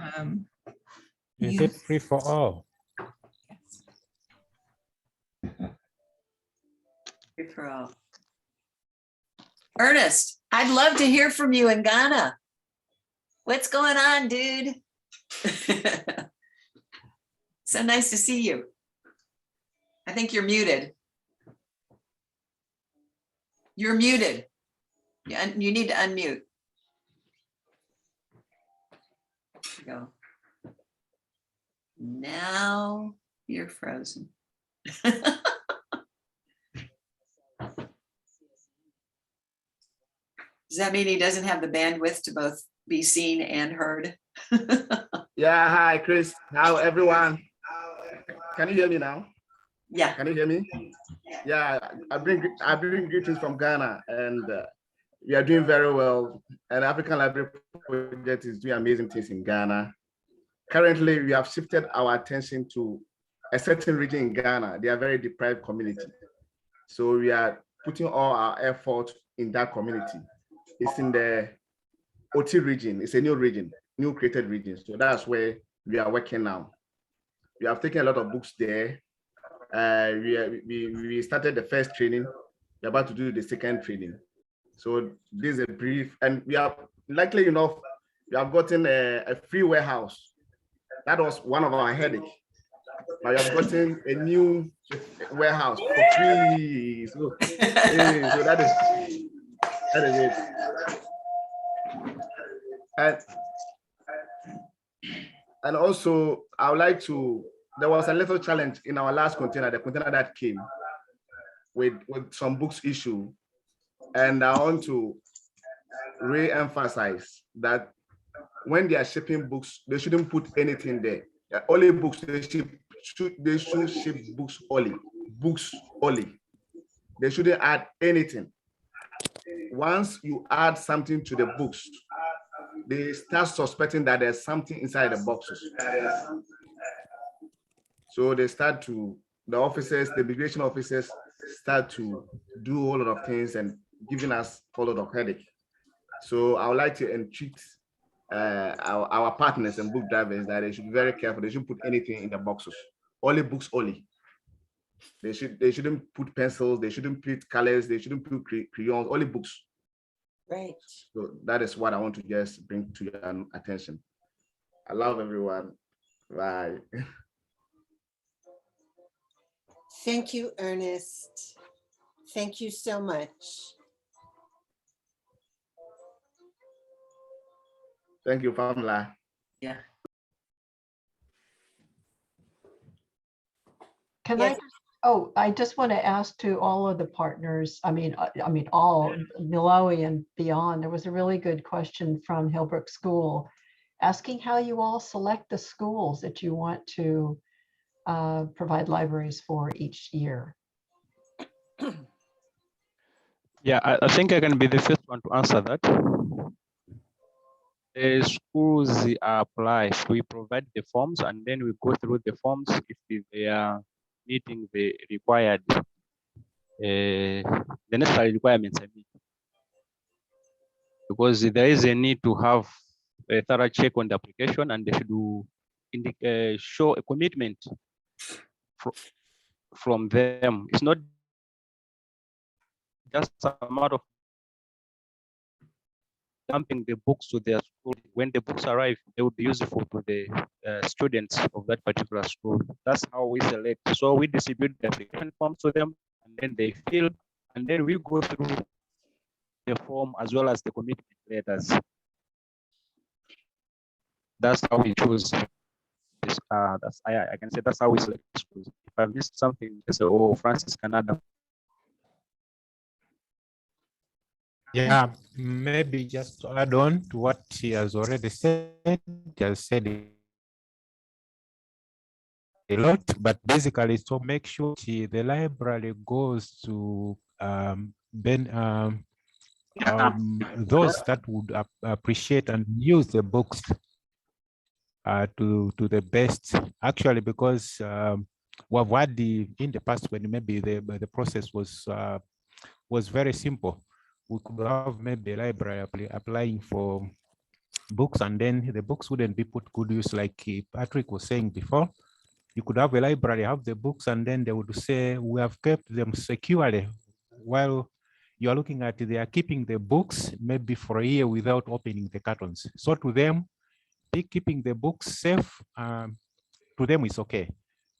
is it free for all? Free for all. Ernest, I'd love to hear from you in Ghana. What's going on, dude? So nice to see you. I think you're muted. You're muted. You need to unmute. Go. Now you're frozen. Does that mean he doesn't have the bandwidth to both be seen and heard? Yeah, hi Chris. How everyone? Can you hear me now? Yeah. Can you hear me? Yeah, I bring greetings from Ghana, and we are doing very well. And African Library Project is doing amazing things in Ghana. Currently, we have shifted our attention to a certain region in Ghana, they are very deprived community. So we are putting all our effort in that community. It's in the OT region. It's a new region, new created region. So that's where we are working now. We have taken a lot of books there. We started the first training. We're about to do the second training. So this is a brief, and we are likely enough, we have gotten a free warehouse. That was one of our headaches. But we have gotten a new warehouse for free. So, so that is it. And also, I would like to, there was a little challenge in our last container, the container that came with some books issue. And I want to re-emphasize that when they are shipping books, they shouldn't put anything there. Only books, they should ship books only. Books only. They shouldn't add anything. Once you add something to the books, they start suspecting that there's something inside the boxes. So they start to, the officers, the immigration officers start to do a whole lot of things and giving us a lot of headache. So I would like to entreat our partners and book drivers that they should be very careful. They shouldn't put anything in the boxes. Only books only. They shouldn't put pencils. They shouldn't put colors. They shouldn't put crayons. Only books. Right. So that is what I want to just bring to your attention. I love everyone. Bye. Thank you, Ernest. Thank you so much. Thank you, Pamela. Yeah. Can Yes. I just want to ask to all of the partners, I mean, all Malawi and beyond, there was a really good question from Hillbrook School asking how you all select the schools that you want to provide libraries for each year. Yeah, I think I can be the first one to answer that. The schools apply, we provide the forms and then we go through the forms if they are meeting the required, the necessary requirements, I mean. Because there is a need to have a thorough check on the application and they should show a commitment from them. It's not just a matter of dumping the books to their school. When the books arrive, they will be useful to the students of that particular school. That's how we select. So we distribute the application forms to them, and then they fill, and then we go through the form as well as the commitment letters. That's how we choose this. I can say that's how we select schools. If I missed something, just say, oh, Francis Canada. Yeah, maybe just to add on to what he has already said, he has said a lot, but basically, so make sure the library goes to those that would appreciate and use the books to the best, actually, because we've had in the past when maybe the process was very simple. We could have maybe a library applying for books, and then the books wouldn't be put good use, like Patrick was saying before. You could have a library, have the books, and then they would say, we have kept them securely. While you are looking at, they are keeping the books maybe for a year without opening the cartons. So to them, keeping the books safe, to them it's okay.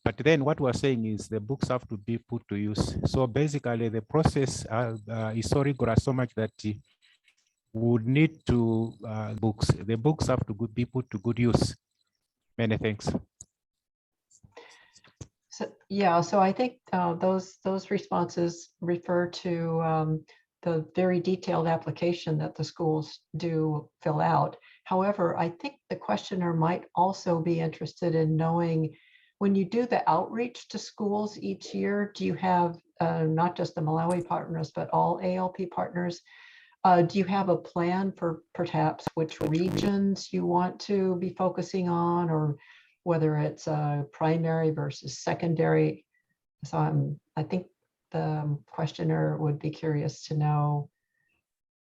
But then what we're saying is the books have to be put to use. So basically the process is so rigorous, so much that would need to the books have to be put to good use. Many thanks. So, yeah, so I think those responses refer to the very detailed application that the schools do fill out. However, I think the questioner might also be interested in knowing, when you do the outreach to schools each year, do you have not just the Malawi partners, but all ALP partners? Do you have a plan for perhaps which regions you want to be focusing on, or whether it's primary versus secondary. So I think the questioner would be curious to know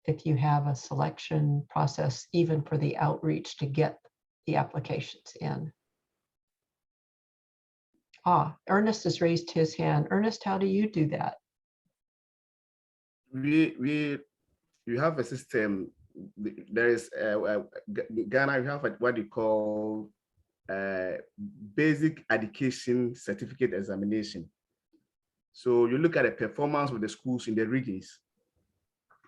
if you have a selection process even for the outreach to get the applications in. Ernest has raised his hand. Ernest, how do you do that? We have a system. There is Ghana. You have what you call basic education certificate examination. So you look at the performance of the schools in the regions.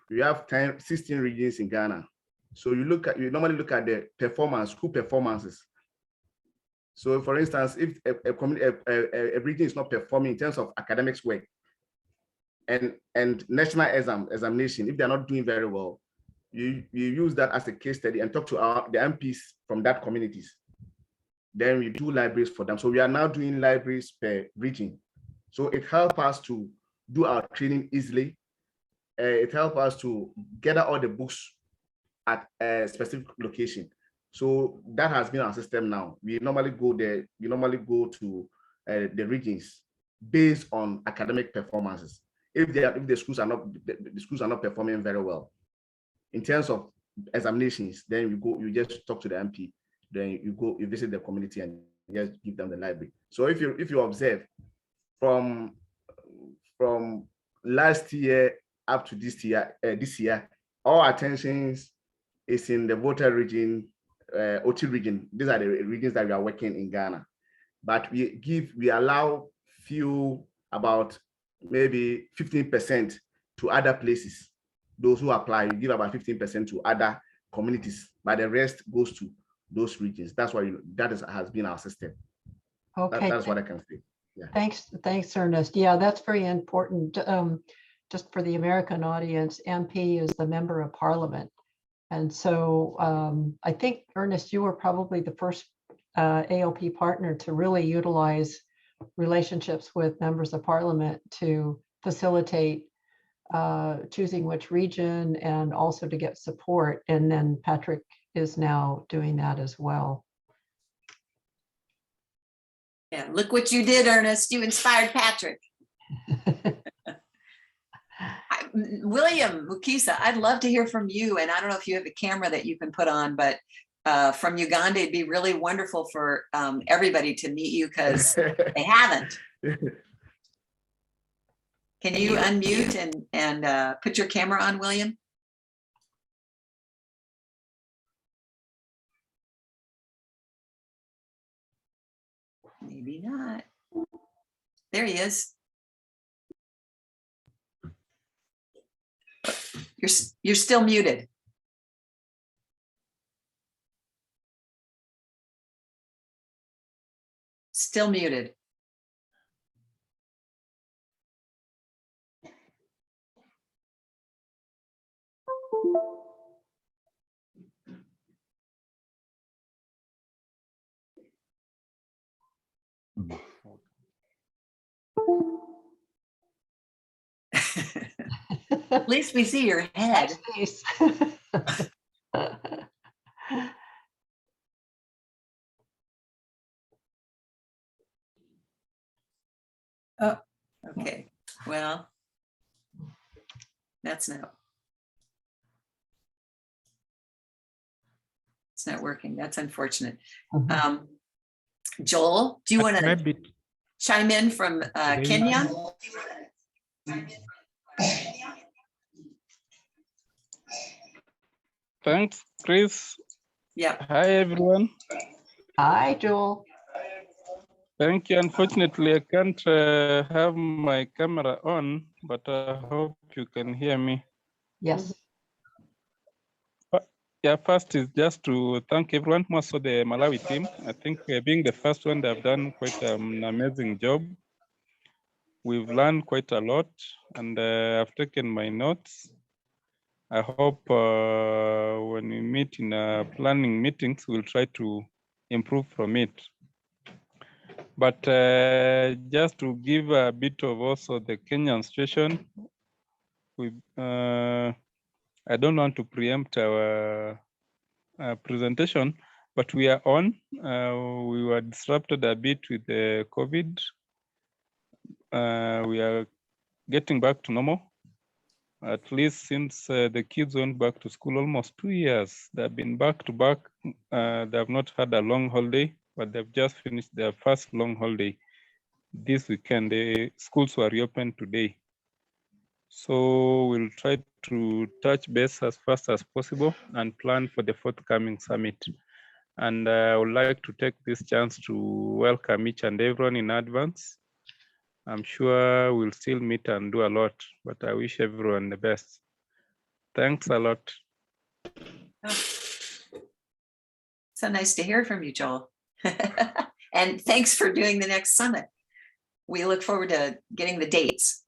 We have 16 regions in Ghana. So you normally look at the performance, school performances. So for instance, if a region is not performing in terms of academics work and national examination, if they're not doing very well, you use that as a case study and talk to the MPs from that communities. Then we do libraries for them. So we are now doing libraries per region. So it helps us to do our training easily. It helps us to gather all the books at a specific location. So that has been our system now. We normally go there. We normally go to the regions based on academic performances. If the schools are not performing very well in terms of examinations, then you just talk to the MP. Then you visit the community and just give them the library. So if you observe from last year up to this year, all attentions is in the Volta region, OT region. These are the regions that we are working in Ghana. But we allow about maybe 15% to other places. Those who apply, we give about 15% to other communities, but the rest goes to those regions. That's why has been our system. Okay, that's what I can say. Yeah. Thanks, Ernest. Yeah, that's very important. Just for the American audience, MP is the member of parliament. And so I think, Ernest, you were probably the first ALP partner to really utilize relationships with members of parliament to facilitate choosing which region and also to get support. And then Patrick is now doing that as well. Yeah, look what you did, Ernest. You inspired Patrick. William Mukisa, I'd love to hear from you. And I don't know if you have a camera that you can put on, but from Uganda, it'd be really wonderful for everybody to meet you because they haven't. Can you unmute and put your camera on, William? Maybe not. There he is. You're still muted. Still muted. At least we see your head. Okay, well, it's not working. That's unfortunate. Joel, do you want to chime in from Kenya? Thanks, Chris. Yeah. Hi, everyone. Hi, Joel. Thank you. Unfortunately, I can't have my camera on, but I hope you can hear me. Yes. Yeah, first is just to thank everyone, most of the Malawi team. I think being the first one, they've done quite an amazing job. We've learned quite a lot, and I've taken my notes. I hope when we meet in planning meetings, we'll try to improve from it. But just to give a bit of also the Kenyan situation, I don't want to preempt our presentation, but we are on. We were disrupted a bit with the COVID. We are getting back to normal. At least since the kids went back to school almost 2 years, they've been back to back. They have not had a long holiday, but they've just finished their first long holiday this weekend. The schools were reopened today. So we'll try to touch base as fast as possible and plan for the forthcoming summit. And I would like to take this chance to welcome each and everyone in advance. I'm sure we'll still meet and do a lot, but I wish everyone the best. Thanks a lot. So nice to hear from you, Joel. And thanks for doing the next summit. We look forward to getting the dates.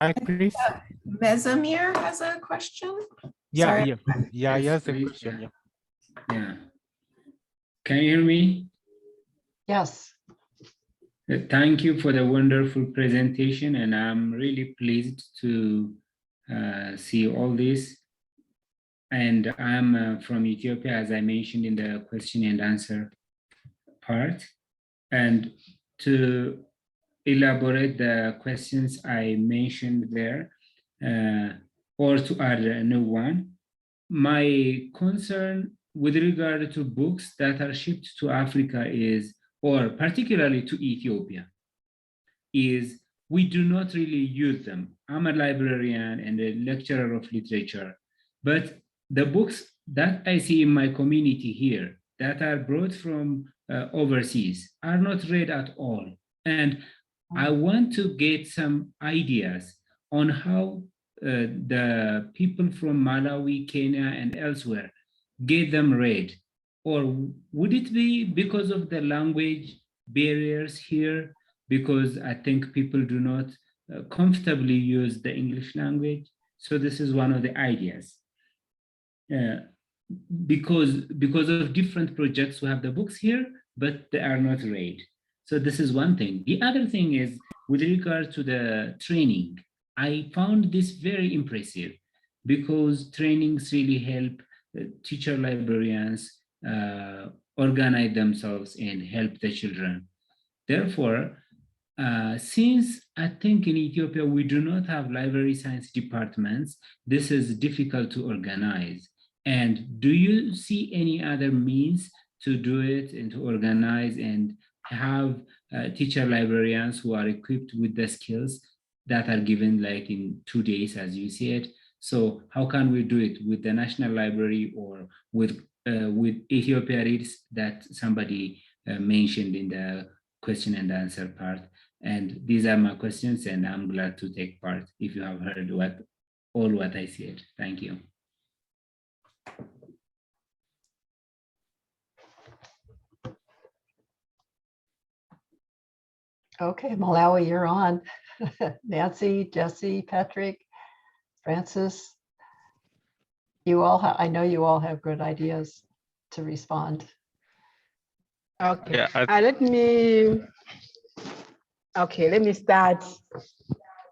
Hi, Chris. Mesamir has a question. Yeah, Sorry. yes, a question. Yeah. Can you hear me? Yes. Thank you for the wonderful presentation, and I'm really pleased to see all this. And I'm from Ethiopia, as I mentioned in the question and answer part. And to elaborate the questions I mentioned there, or to add a new one, my concern with regard to books that are shipped to Africa is, or particularly to Ethiopia, is we do not really use them. I'm a librarian and a lecturer of literature, but the books that I see in my community here that are brought from overseas are not read at all. And I want to get some ideas on how the people from Malawi, Kenya, and elsewhere get them read. Or would it be because of the language barriers here? Because I think people do not comfortably use the English language. So this is one of the ideas. Because of different projects, we have the books here, but they are not read. So this is one thing. The other thing is with regard to the training. I found this very impressive because trainings really help teacher librarians organize themselves and help the children. Therefore, since I think in Ethiopia we do not have library science departments, this is difficult to organize. And do you see any other means to do it and to organize and have teacher librarians who are equipped with the skills that are given like in 2 days, as you said? So how can we do it with the National Library or with Ethiopia Reads that somebody mentioned in the question and answer part? And these are my questions, and I'm glad to take part if you have heard all what I said. Thank you. Okay, Malawi, you're on. Nancy, Jesse, Patrick, Francis. You all have, I know you all have good ideas to respond. Okay, Yeah, let me start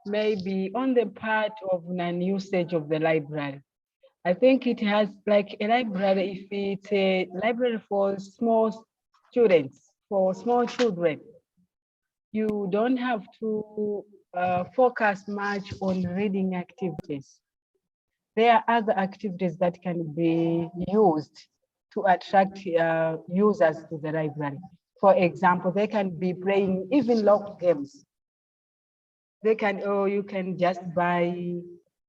maybe on the part of non-usage of the library. I think it has like a library, if it's a library for small students, for small children, you don't have to focus much on reading activities. There are other activities that can be used to attract users to the library. For example, they can be playing even locked games. They can, or you can just buy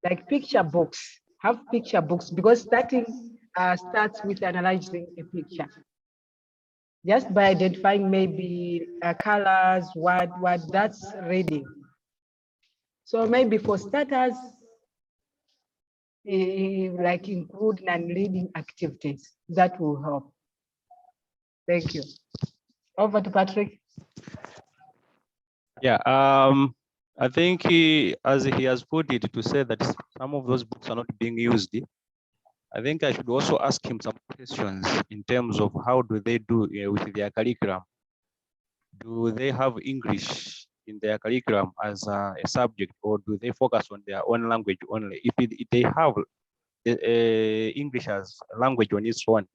like picture books, have picture books, because starting starts with analyzing a picture. Just by identifying maybe colors, what that's reading. So maybe for starters, like include non-reading activities, that will help. Thank you. Over to Patrick. Yeah, I think as he has put it, to say that some of those books are not being used, I think I should also ask him some questions in terms of how do they do with their curriculum. do they have English in their curriculum as a subject, or do they focus on their own language only? If they have English as a language on its own,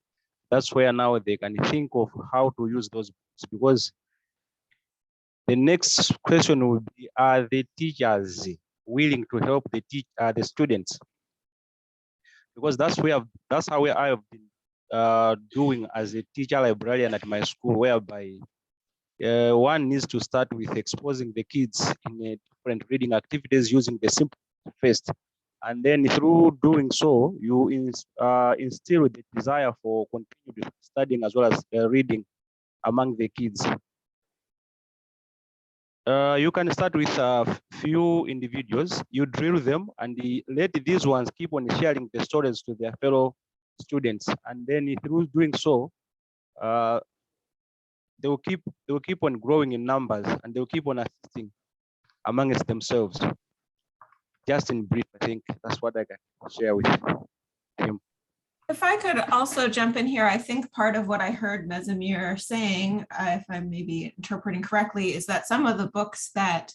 that's where now they can think of how to use those books, because the next question will be, are the teachers willing to help the students? Because that's how I have been doing as a teacher librarian at my school, whereby one needs to start with exposing the kids in different reading activities using the simple first. And then through doing so, you instill the desire for continued studying as well as reading among the kids. You can start with a few individuals, you drill them, and let these ones keep on sharing the stories to their fellow students. And then through doing so, they will keep on growing in numbers, and they will keep on assisting amongst themselves. Just in brief, I think that's what I can share with him. If I could also jump in here, I think part of what I heard Mesamir saying, if I'm maybe interpreting correctly, is that some of the books that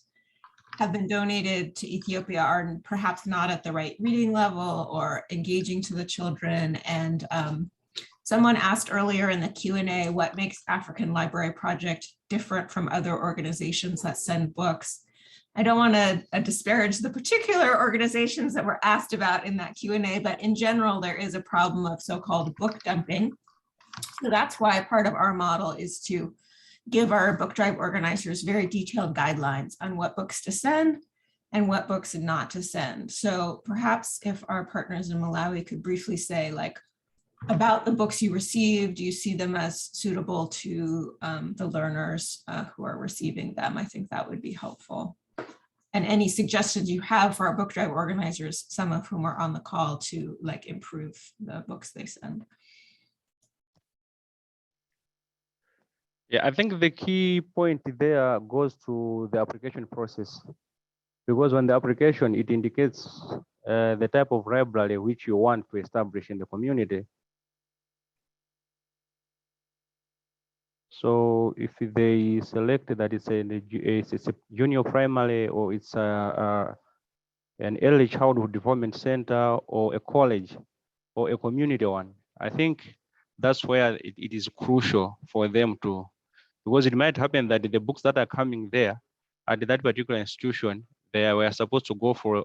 have been donated to Ethiopia are perhaps not at the right reading level or engaging to the children. And someone asked earlier in the Q&A, what makes African Library Project different from other organizations that send books? I don't want to disparage the particular organizations that were asked about in that Q&A, but in general, there is a problem of so-called book dumping. So that's why part of our model is to give our book drive organizers very detailed guidelines on what books to send and what books not to send. So perhaps if our partners in Malawi could briefly say, like, about the books you received, do you see them as suitable to the learners who are receiving them? I think that would be helpful. And any suggestions you have for our book drive organizers, some of whom are on the call, to like improve the books they send. Yeah, I think the key point there goes to the application process, because on the application, it indicates the type of library which you want to establish in the community. So if they select that it's a junior primary, or it's an early childhood development center, or a college, or a community one, I think that's where it is crucial for them to, because it might happen that the books that are coming there at that particular institution, they were supposed to go for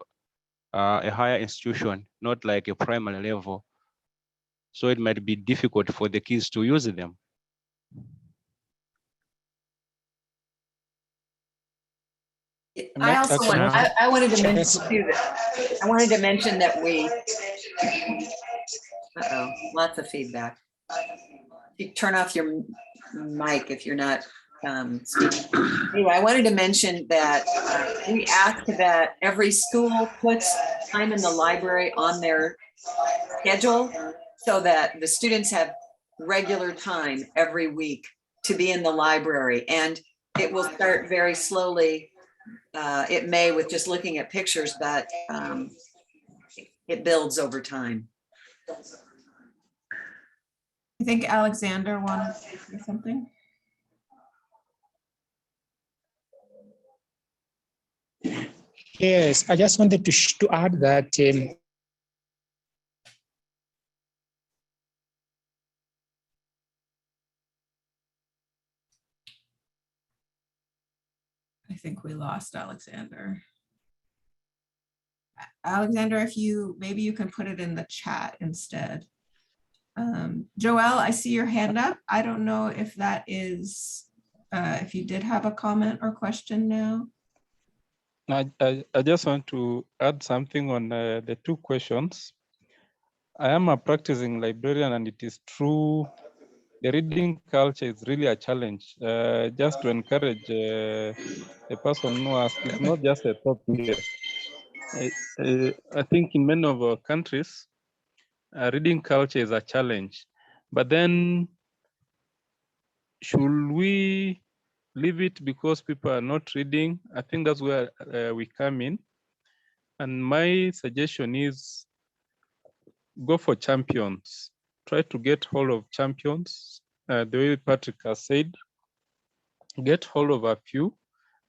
a higher institution, not like a primary level. So it might be difficult for the kids to use them. I also I wanted to mention too that I wanted to mention that we lots of feedback. You turn off your mic if you're not speaking. Anyway, I wanted to mention that we ask that every school puts time in the library on their schedule so that the students have regular time every week to be in the library, and it will start very slowly. It may with just looking at pictures, but it builds over time. I think Alexander wanted to say something. Yes, I just wanted to add that I think we lost Alexander. Alexander, if maybe you can put it in the chat instead. Joelle, I see your hand up. I don't know if that is, if you did have a comment or question now. I just want to add something on the two questions. I am a practicing librarian, and it is true the reading culture is really a challenge. Just to encourage the person who asked, it's not just a topic. I think in many of our countries, reading culture is a challenge. But then, should we leave it because people are not reading? I think that's where we come in. And my suggestion is go for champions. Try to get hold of champions. The way Patrick has said, get hold of a few.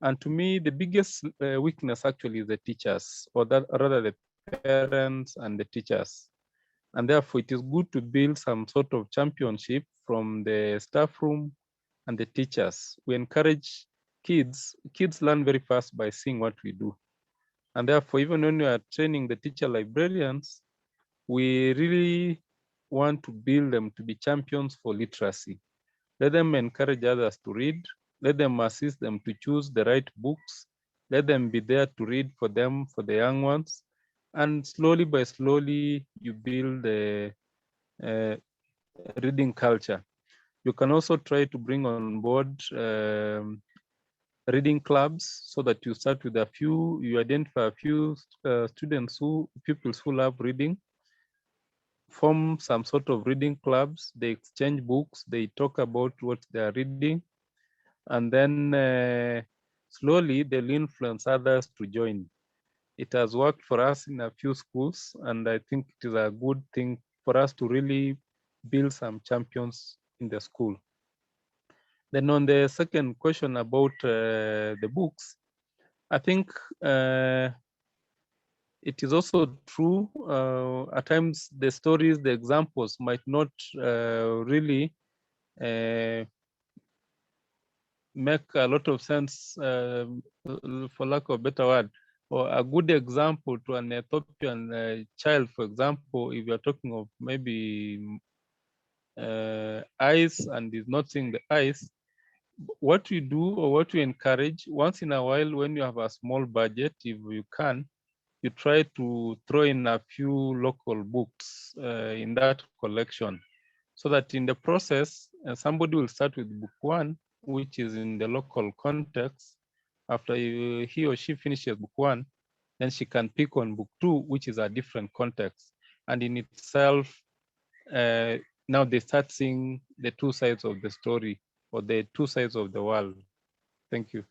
And to me, the biggest weakness actually is the teachers, or that rather the parents and the teachers. And therefore, it is good to build some sort of championship from the staff room and the teachers. We encourage kids. Kids learn very fast by seeing what we do. And therefore, even when we are training the teacher librarians, we really want to build them to be champions for literacy. Let them encourage others to read. Let them assist them to choose the right books. Let them be there to read for them, for the young ones. And slowly by slowly, you build a reading culture. You can also try to bring on board reading clubs so that you start with a few, you identify a few students pupils who love reading, form some sort of reading clubs, they exchange books, they talk about what they are reading, and then slowly they'll influence others to join. It has worked for us in a few schools, and I think it is a good thing for us to really build some champions in the school. Then on the second question about the books, I think it is also true, at times the stories, the examples might not really make a lot of sense, for lack of a better word. Or a good example to an Ethiopian child, for example, if you're talking of maybe ice and is not seeing the ice, what we do or what we encourage, once in a while when you have a small budget, if you can, you try to throw in a few local books in that collection, so that in the process, somebody will start with book one, which is in the local context. After he or she finishes book one, then she can pick on book two, which is a different context. And in itself, now they start seeing the two sides of the story, or the two sides of the world. Thank you.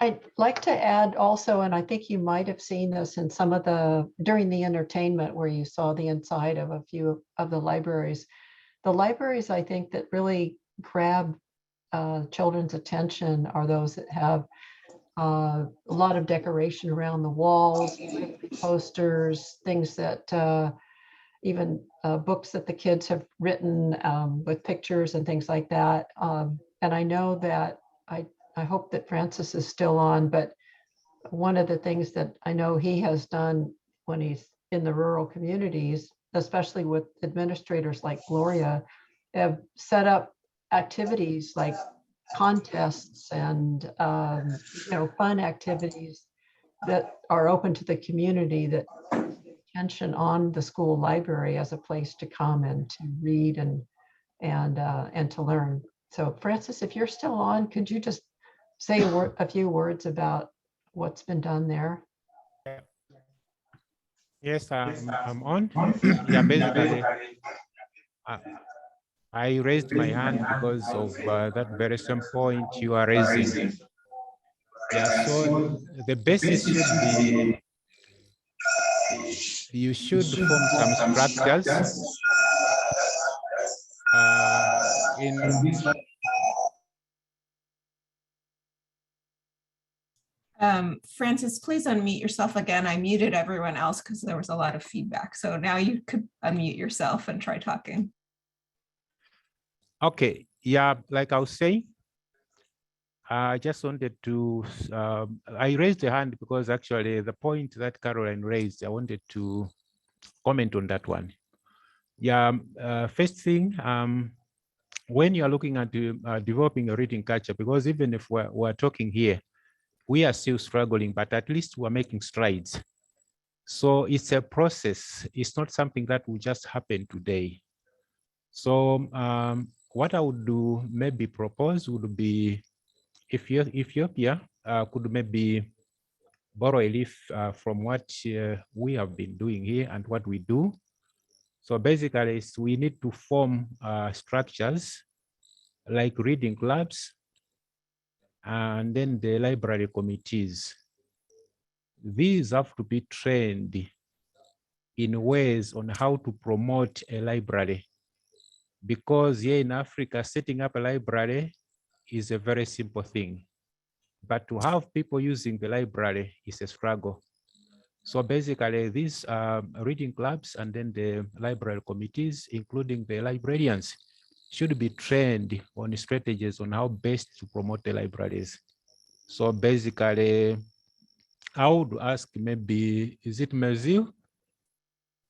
I'd like to add also, and I think you might have seen this in some of during the entertainment where you saw the inside of a few of the libraries. The libraries, I think, that really grab children's attention are those that have a lot of decoration around the walls, posters, things that even books that the kids have written with pictures and things like that. And I know that I hope that Francis is still on, but one of the things that I know he has done when he's in the rural communities, especially with administrators like Gloria, have set up activities like contests and fun activities that are open to the community, that attention on the school library as a place to come and to read and to learn. So Francis, if you're still on, could you just say a few words about what's been done there? Yes, I'm on. Yeah, basically, I raised my hand because of that very same point you are raising. Yeah, so the basis should be, you should form some structures in Francis, please unmute yourself again. I muted everyone else because there was a lot of feedback. So now you could unmute yourself and try talking. Okay, yeah, like I was saying, I just wanted to, I raised the hand because actually the point that Caroline raised, I wanted to comment on that one. Yeah, first thing, when you are looking at developing a reading culture, because even if we're talking here, we are still struggling, but at least we're making strides. So it's a process. It's not something that will just happen today. So what I would do, maybe propose, would be if Ethiopia could maybe borrow a leaf from what we have been doing here and what we do. So basically, we need to form structures like reading clubs and then the library committees. These have to be trained in ways on how to promote a library because here in Africa, setting up a library is a very simple thing. But to have people using the library is a struggle. So basically these reading clubs and then the library committees, including the librarians, should be trained on strategies on how best to promote the libraries. So basically, I would ask maybe, is it Mazil?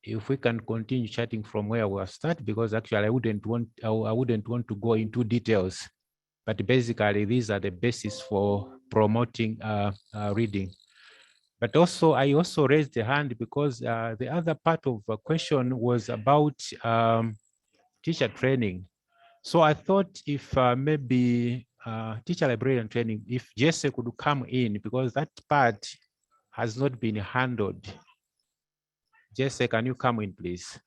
If we can continue chatting from where we start, because actually I wouldn't want to go into details, but basically these are the basis for promoting reading. But also, I also raised the hand because the other part of the question was about teacher training. So I thought if maybe teacher-librarian training, if Jesse could come in, because that part has not been handled. Jesse, can you come in, please?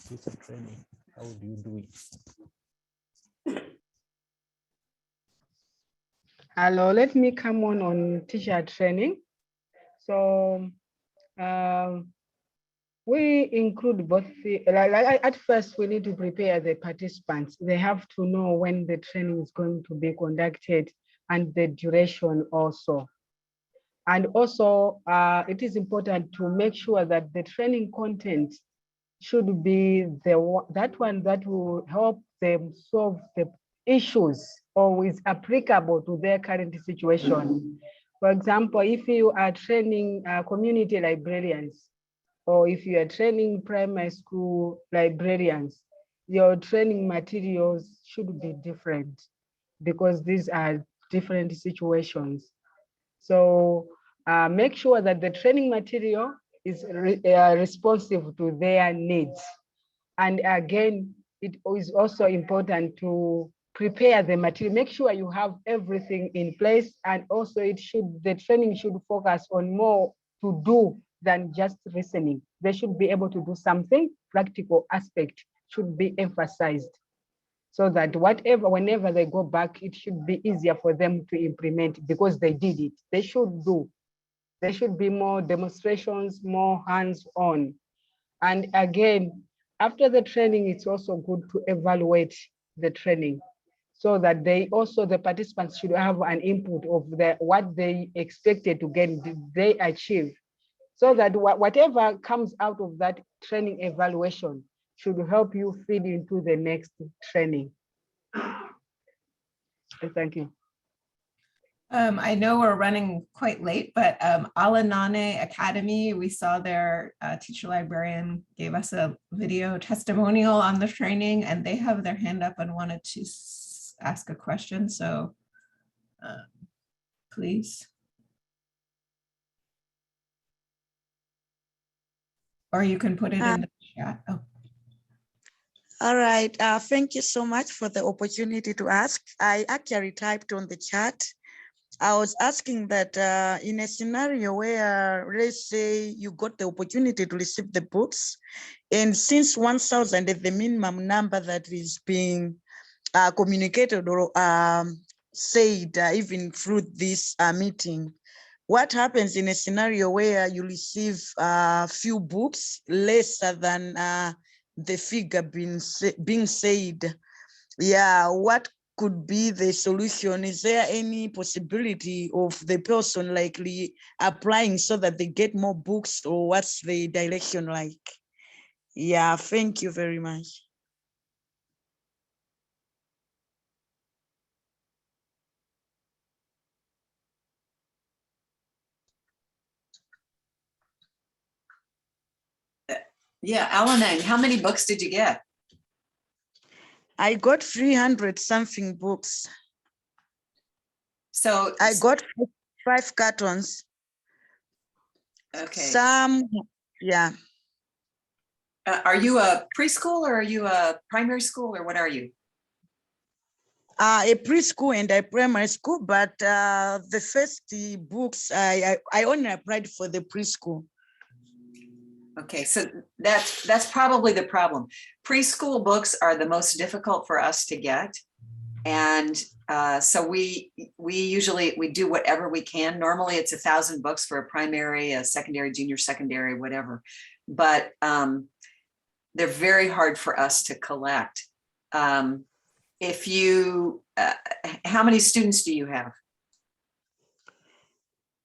Teacher training, how do you do it? Hello, let me come on teacher training. So we include both at first we need to prepare the participants. They have to know when the training is going to be conducted and the duration also. And also it is important to make sure that the training content should be that one that will help them solve the issues or is applicable to their current situation. For example, if you are training community librarians, or if you are training primary school librarians, your training materials should be different because these are different situations. So make sure that the training material is responsive to their needs. And again, it is also important to prepare the material, make sure you have everything in place, and also the training should focus on more to do than just listening. They should be able to do something, practical aspect should be emphasized so that whenever they go back, it should be easier for them to implement because they did it. They should do. There should be more demonstrations, more hands-on. And again, after the training, it's also good to evaluate the training so that the participants should have an input of what they expected to get, did they achieve? So that whatever comes out of that training evaluation should help you feed into the next training. Thank you. I know we're running quite late, but Alanane Academy, we saw their teacher librarian gave us a video testimonial on the training, and they have their hand up and wanted to ask a question. So please. Or you can put it in the chat. Oh. All right, thank you so much for the opportunity to ask. I actually typed on the chat. I was asking that in a scenario where, let's say, you got the opportunity to receive the books, and since 1,000 is the minimum number that is being communicated or said even through this meeting, what happens in a scenario where you receive few books lesser than the figure being said? Yeah, what could be the solution? Is there any possibility of the person likely applying so that they get more books, or what's the direction like? Yeah, thank you very much. Yeah, Alanang, how many books did you get? I got 300 something books. So I got 5 cartons. Okay. Some, yeah. Are you a preschool or are you a primary school, or what are you? A preschool and a primary school, but the first books, I only applied for the preschool. Okay, so that's probably the problem. Preschool books are the most difficult for us to get. And so we usually do whatever we can. Normally it's 1,000 books for a primary, a secondary, junior secondary, whatever. But they're very hard for us to collect. If you, how many students do you have?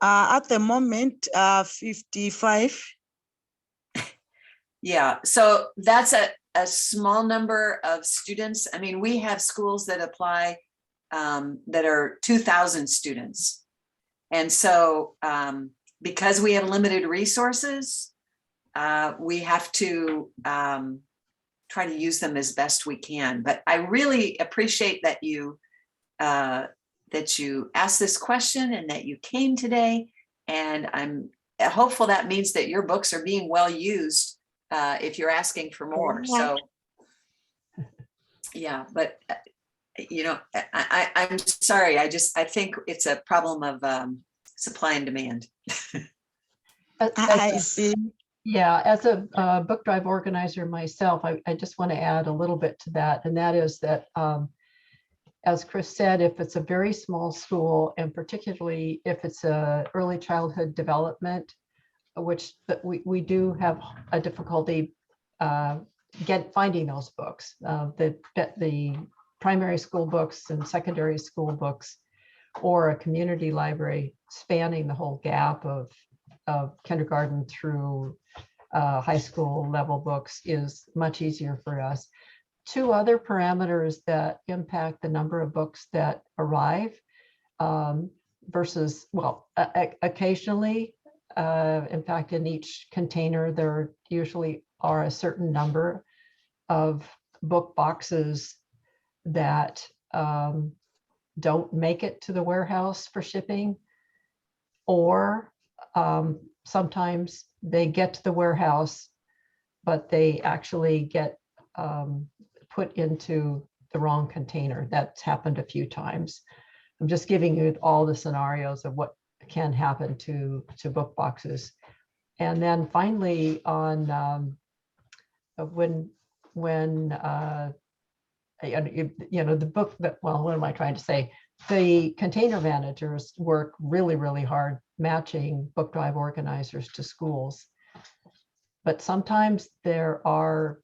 At the moment, 55. Yeah, so that's a small number of students. I mean, we have schools that apply that are 2,000 students. And so because we have limited resources, we have to try to use them as best we can. But I really appreciate that you asked this question and that you came today. And I'm hopeful that means that your books are being well used if you're asking for more. So yeah, but you know, I'm sorry. I think it's a problem of supply and demand. I see. Yeah, as a book drive organizer myself, I just want to add a little bit to that. And that is that, as Chris said, if it's a very small school, and particularly if it's a early childhood development, which we do have a difficulty finding those books, the primary school books and secondary school books, or a community library spanning the whole gap of kindergarten through high school level books is much easier for us. Two other parameters that impact the number of books that arrive versus, well, occasionally, in fact, in each container, there usually are a certain number of book boxes that don't make it to the warehouse for shipping, or sometimes they get to the warehouse, but they actually get put into the wrong container. That's happened a few times. I'm just giving you all the scenarios of what can happen to book boxes. And then finally, on when you know, the book that, well, what am I trying to say? The container managers work really, really hard matching book drive organizers to schools. But sometimes there are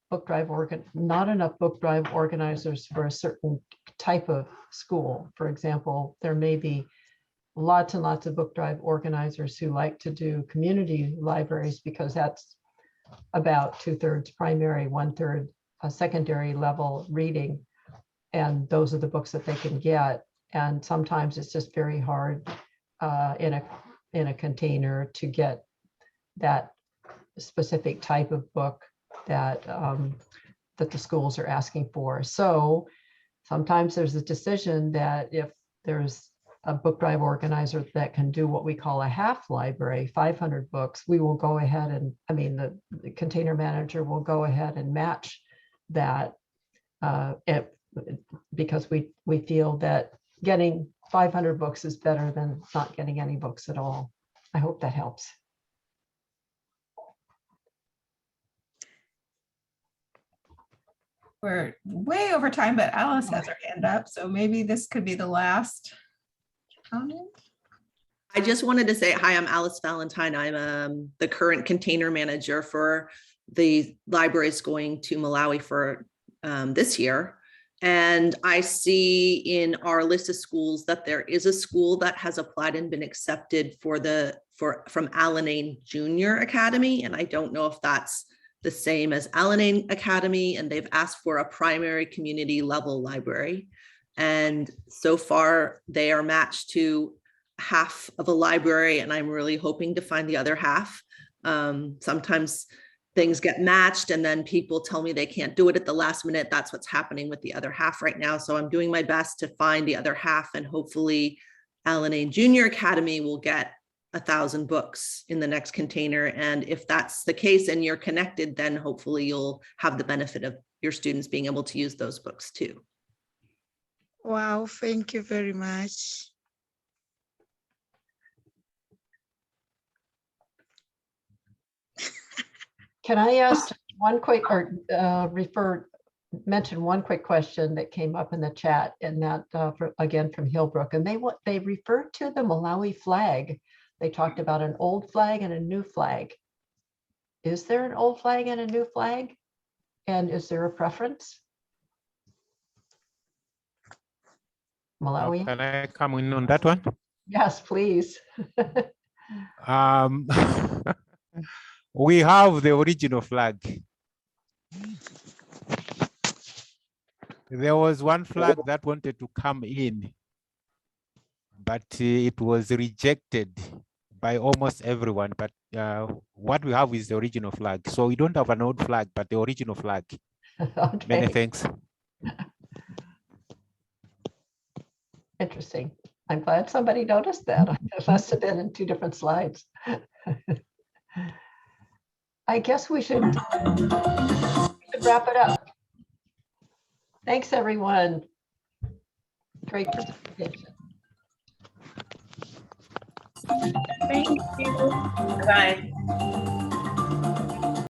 not enough book drive organizers for a certain type of school. For example, there may be lots and lots of book drive organizers who like to do community libraries because that's about 2/3 primary, 1/3 secondary level reading. And those are the books that they can get. And sometimes it's just very hard in a container to get that specific type of book that that the schools are asking for. So sometimes there's a decision that if there's a book drive organizer that can do what we call a half library, 500 books, we will go ahead and, I mean, the container manager will go ahead and match that because we feel that getting 500 books is better than not getting any books at all. I hope that helps. We're way over time, but Alice has her hand up, so maybe this could be the last comment. I just wanted to say, hi, I'm Alice Valentine. I'm the current container manager for the libraries going to Malawi for this year. And I see in our list of schools that there is a school that has applied and been accepted from Alanane Junior Academy. And I don't know if that's the same as Alanane Academy, and they've asked for a primary community level library. And so far they are matched to half of a library, and I'm really hoping to find the other half. Sometimes things get matched and then people tell me they can't do it at the last minute. That's what's happening with the other half right now. So I'm doing my best to find the other half, and hopefully Alanane Junior Academy will get 1,000 books in the next container. And if that's the case and you're connected, then hopefully you'll have the benefit of your students being able to use those books too. Wow, thank you very much. Can I ask one quick, or mention one quick question that came up in the chat, and that again from Hillbrook, and they referred to the Malawi flag. They talked about an old flag and a new flag. Is there an old flag and a new flag? And is there a preference? Malawi? Can I come in on that one? Yes, please. We have the original flag. There was one flag that wanted to come in, but it was rejected by almost everyone. But what we have is the original flag. So we don't have an old flag, but the original flag. Okay. Many thanks. Interesting. I'm glad somebody noticed that. It must have been in two different slides. I guess we should wrap it up. Thanks, everyone. Great presentation. Thank you. Bye.